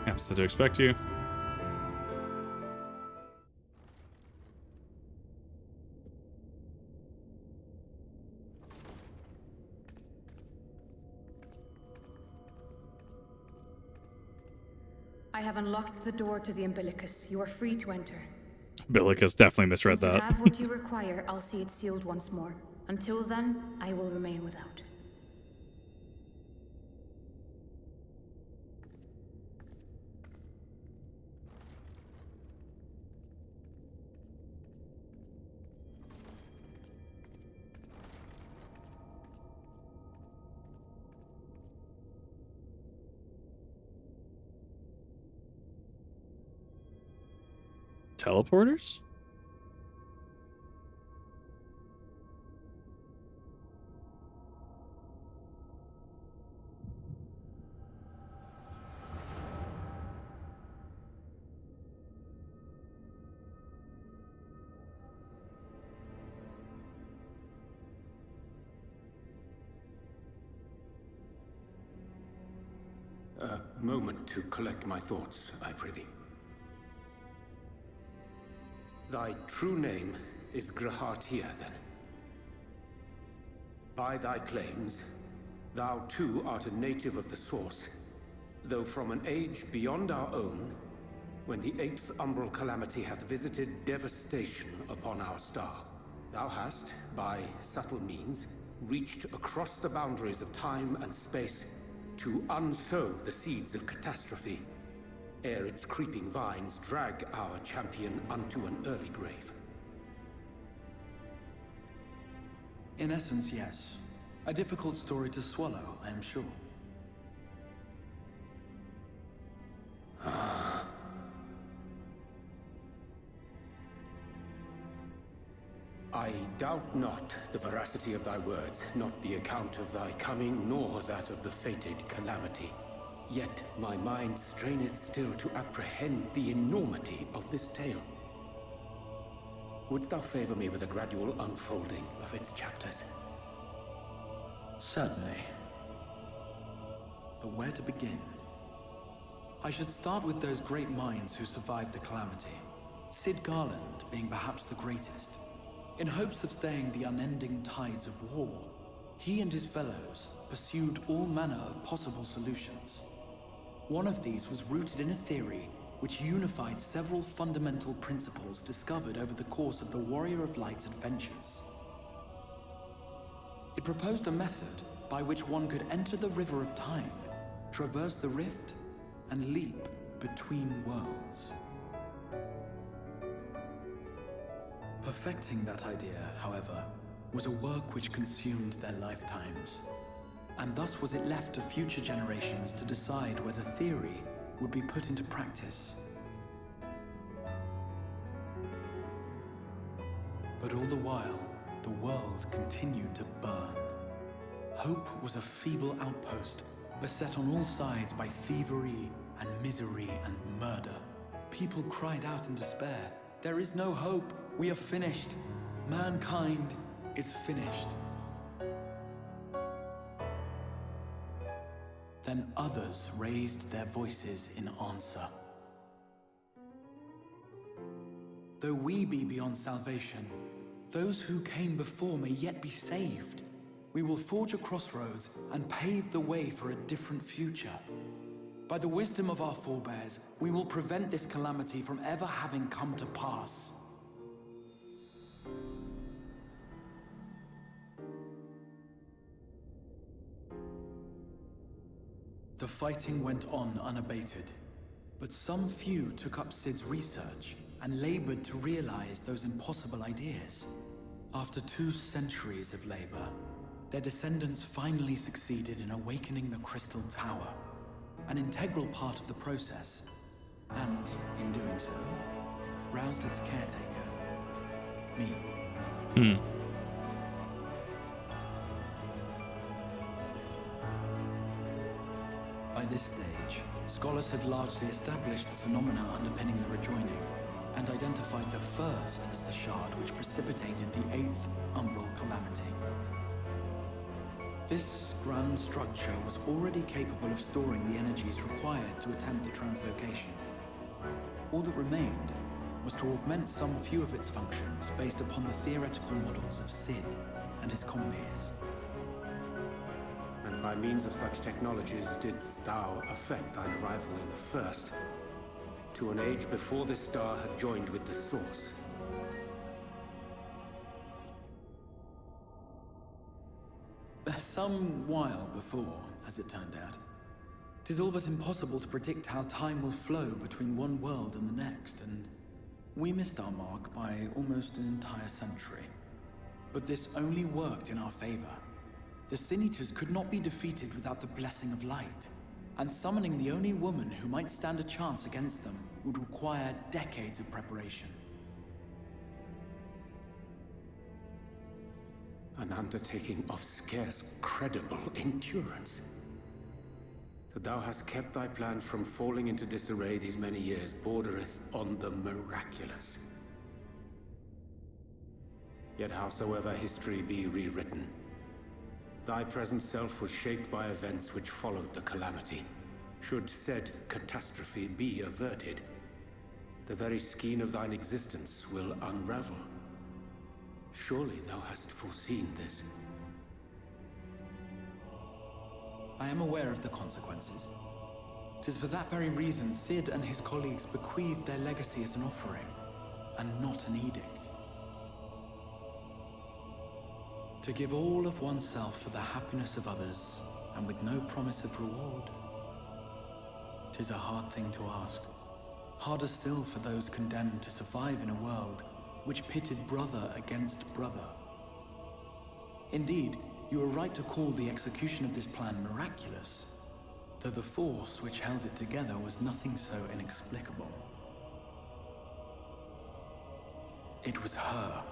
Happens to expect you. I have unlocked the door to the umbilicus. You are free to enter. Billicus definitely misread Once you that. have what you require, I'll see it sealed once more. Until then, I will remain without. Teleporters? A moment to collect my thoughts, I prithee. Thy true name is Grahatia, then. By thy claims, thou too art a native of the Source, though from an age beyond our own, when the 8th umbral calamity hath visited devastation upon our star. Thou hast, by subtle means, reached across the boundaries of time and space to unsow the seeds of catastrophe, ere its creeping vines drag our champion unto an early grave. In essence, yes. A difficult story to swallow, I am sure. I doubt not the veracity of thy words, not the account of thy coming, nor that of the fated calamity. Yet my mind straineth still to apprehend the enormity of this tale. Wouldst thou favor me with a gradual unfolding of its chapters? Certainly. But where to begin? I should start with those great minds who survived the calamity. Cid Garland being perhaps the greatest. In hopes of staying the unending tides of war, he and his fellows pursued all manner of possible solutions. One of these was rooted in a theory which unified several fundamental principles discovered over the course of the Warrior of Light's adventures. It proposed a method by which one could enter the River of Time, traverse the rift, and leap between worlds. Perfecting that idea, however, was a work which consumed their lifetimes, and thus was it left to future generations to decide whether theory would be put into practice. But all the while, the world continued to burn. Hope was a feeble outpost, beset on all sides by thievery and misery and murder. People cried out in despair, "There is no hope! We are finished! Mankind is finished!" Then others raised their voices in answer. Though we be beyond salvation, those who came before may yet be saved. We will forge a crossroads and pave the way for a different future. By the wisdom of our forebears, we will prevent this calamity from ever having come to pass. The fighting went on unabated, but some few took up Cid's research and labored to realize those impossible ideas. After 2 centuries of labor, their descendants finally succeeded in awakening the Crystal Tower, an integral part of the process, and, in doing so, roused its caretaker, me. By this stage, scholars had largely established the phenomena underpinning the rejoining, and identified the first as the shard which precipitated the 8th umbral calamity. This grand structure was already capable of storing the energies required to attempt the translocation. All that remained was to augment some few of its functions based upon the theoretical models of Cid and his compeers. And by means of such technologies didst thou effect thine arrival in the first, to an age before this star had joined with the Source. Some while before, as it turned out. 'Tis all but impossible to predict how time will flow between one world and the next, and we missed our mark by almost an entire century. But this only worked in our favor. The Sin Eaters could not be defeated without the blessing of light, and summoning the only woman who might stand a chance against them would require decades of preparation. An undertaking of scarce credible endurance. That thou hast kept thy plan from falling into disarray these many years bordereth on the miraculous. Yet howsoever history be rewritten, thy present self was shaped by events which followed the calamity. Should said catastrophe be averted, the very skein of thine existence will unravel. Surely thou hast foreseen this. I am aware of the consequences. 'Tis for that very reason Sid and his colleagues bequeathed their legacy as an offering, and not an edict. To give all of oneself for the happiness of others, and with no promise of reward. 'Tis a hard thing to ask. Harder still for those condemned to survive in a world which pitted brother against brother. Indeed, you are right to call the execution of this plan miraculous, though the force which held it together was nothing so inexplicable. It was her.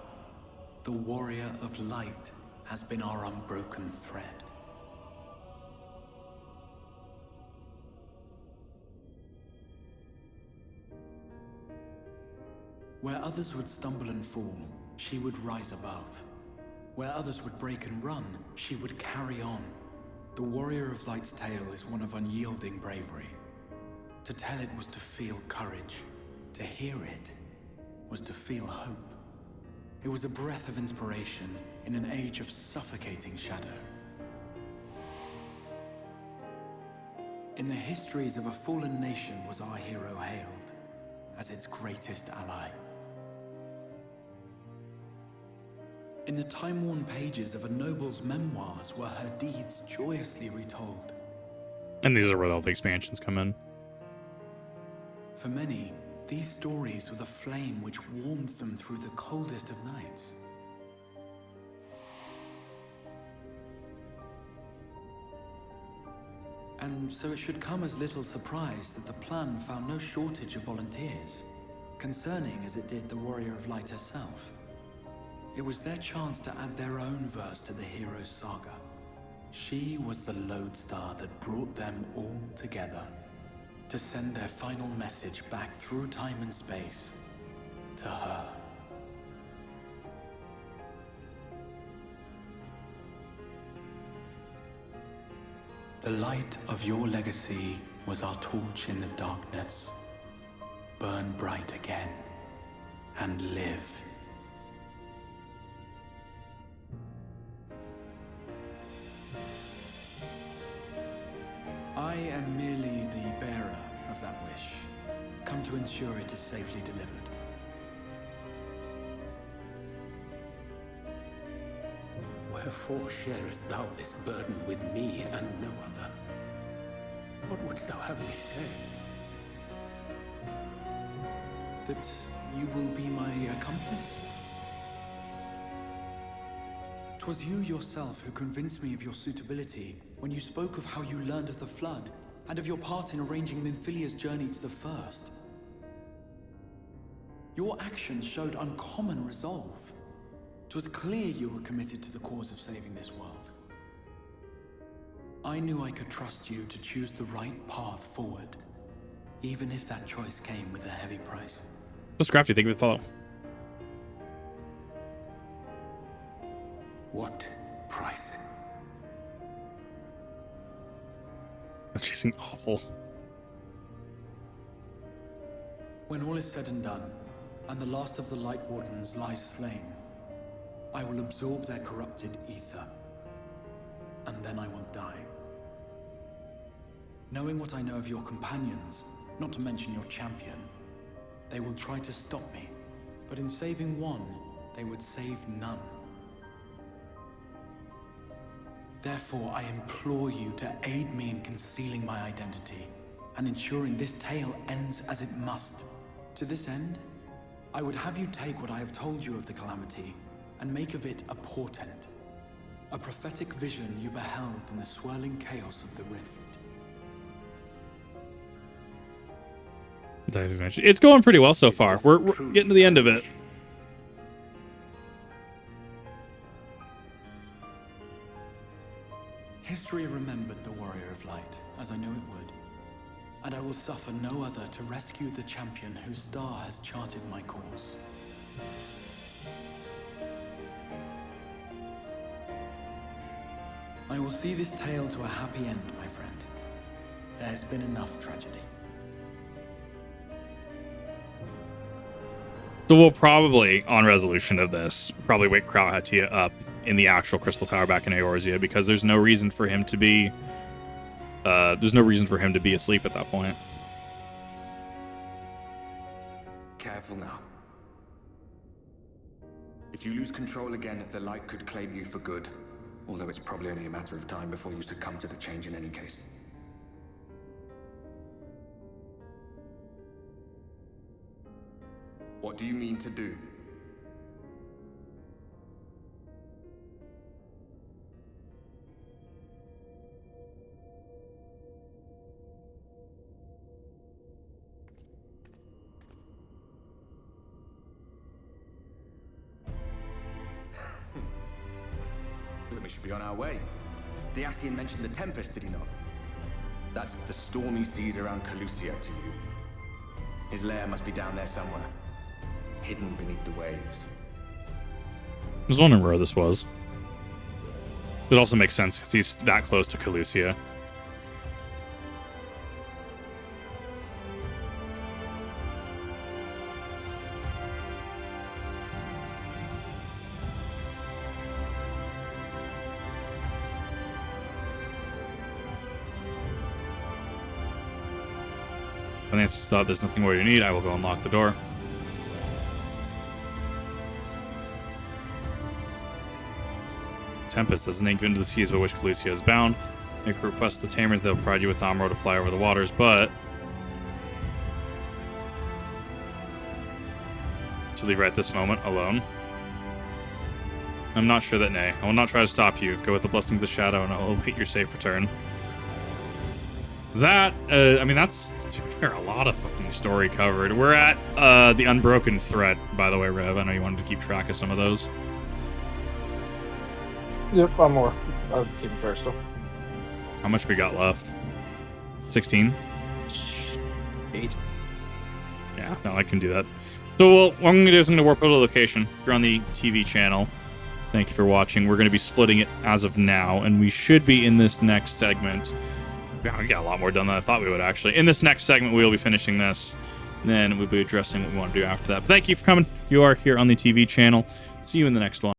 The warrior of light has been our unbroken thread. Where others would stumble and fall, she would rise above. Where others would break and run, she would carry on. The warrior of light's tale is one of unyielding bravery. To tell it was to feel courage. To hear it was to feel hope. It was a breath of inspiration in an age of suffocating shadow. In the histories of a fallen nation was our hero hailed as its greatest ally. In the time-worn pages of a noble's memoirs were her deeds joyously retold. And these are where all the expansions come in. For many, these stories were the flame which warmed them through the coldest of nights. And so it should come as little surprise that the plan found no shortage of volunteers, concerning as it did the Warrior of Light herself. It was their chance to add their own verse to the hero's saga. She was the lodestar that brought them all together, to send their final message back through time and space to her. The light of your legacy was our torch in the darkness. Burn bright again and live. I am merely the bearer of that wish, come to ensure it is safely delivered. Wherefore sharest thou this burden with me and no other? What wouldst thou have me say? That you will be my accomplice? 'Twas you yourself who convinced me of your suitability when you spoke of how you learned of the Flood and of your part in arranging Minfilia's journey to the First. Your actions showed uncommon resolve. 'Twas clear you were committed to the cause of saving this world. I knew I could trust you to choose the right path forward, even if that choice came with a heavy price. What scrap do you think would follow? What price? That's chasing awful. When all is said and done, and the last of the Light Wardens lies slain, I will absorb their corrupted ether, and then I will die. Knowing what I know of your companions, not to mention your champion, they will try to stop me, but in saving one, they would save none. Therefore, I implore you to aid me in concealing my identity and ensuring this tale ends as it must. To this end, I would have you take what I have told you of the Calamity and make of it a portent. A prophetic vision you beheld in the swirling chaos of the rift. It's going pretty well so far. We're getting to the end of it. History remembered the Warrior of Light, as I knew it would. And I will suffer no other to rescue the champion whose star has charted my course. I will see this tale to a happy end, my friend. There has been enough tragedy. So we'll probably, on resolution of this, probably wake Krauhatia up in the actual Crystal Tower back in Eorzea, because there's no reason for him to be asleep at that point. Careful now. If you lose control again, the light could claim you for good. Although it's probably only a matter of time before you succumb to the change in any case. What do you mean to do? Then we should be on our way. The Ascian mentioned the Tempest, did he not? That's the stormy seas around Calusia to you. His lair must be down there somewhere, hidden beneath the waves. I was wondering where this was. It also makes sense because he's that close to Calusia. When Nancy thought there's nothing more you need, I will go unlock the door. Tempest has an anchor into the seas by which Calusia is bound. Make a request to the Tamers, they'll provide you with Amro to fly over the waters, but to leave right this moment alone. I'm not sure that nay. I will not try to stop you. Go with the blessing of the shadow and I will await your safe return. That, I mean, that's, to be fair, a lot of fucking story covered. We're at the Unbroken thread, by the way, Rev. I know you wanted to keep track of some of those. Yep, I'm more. I'll keep it first, though. How much we got left? 16? 8. Yeah, no, I can do that. So what I'm going to do is I'm going to warp over the location. If you're on the TV channel, thank you for watching. We're going to be splitting it as of now, and we should be in this next segment. Yeah, we got a lot more done than I thought we would, actually. In this next segment, we will be finishing this. Then we'll be addressing what we want to do after that. But thank you for coming. You are here on the TV channel. See you in the next one.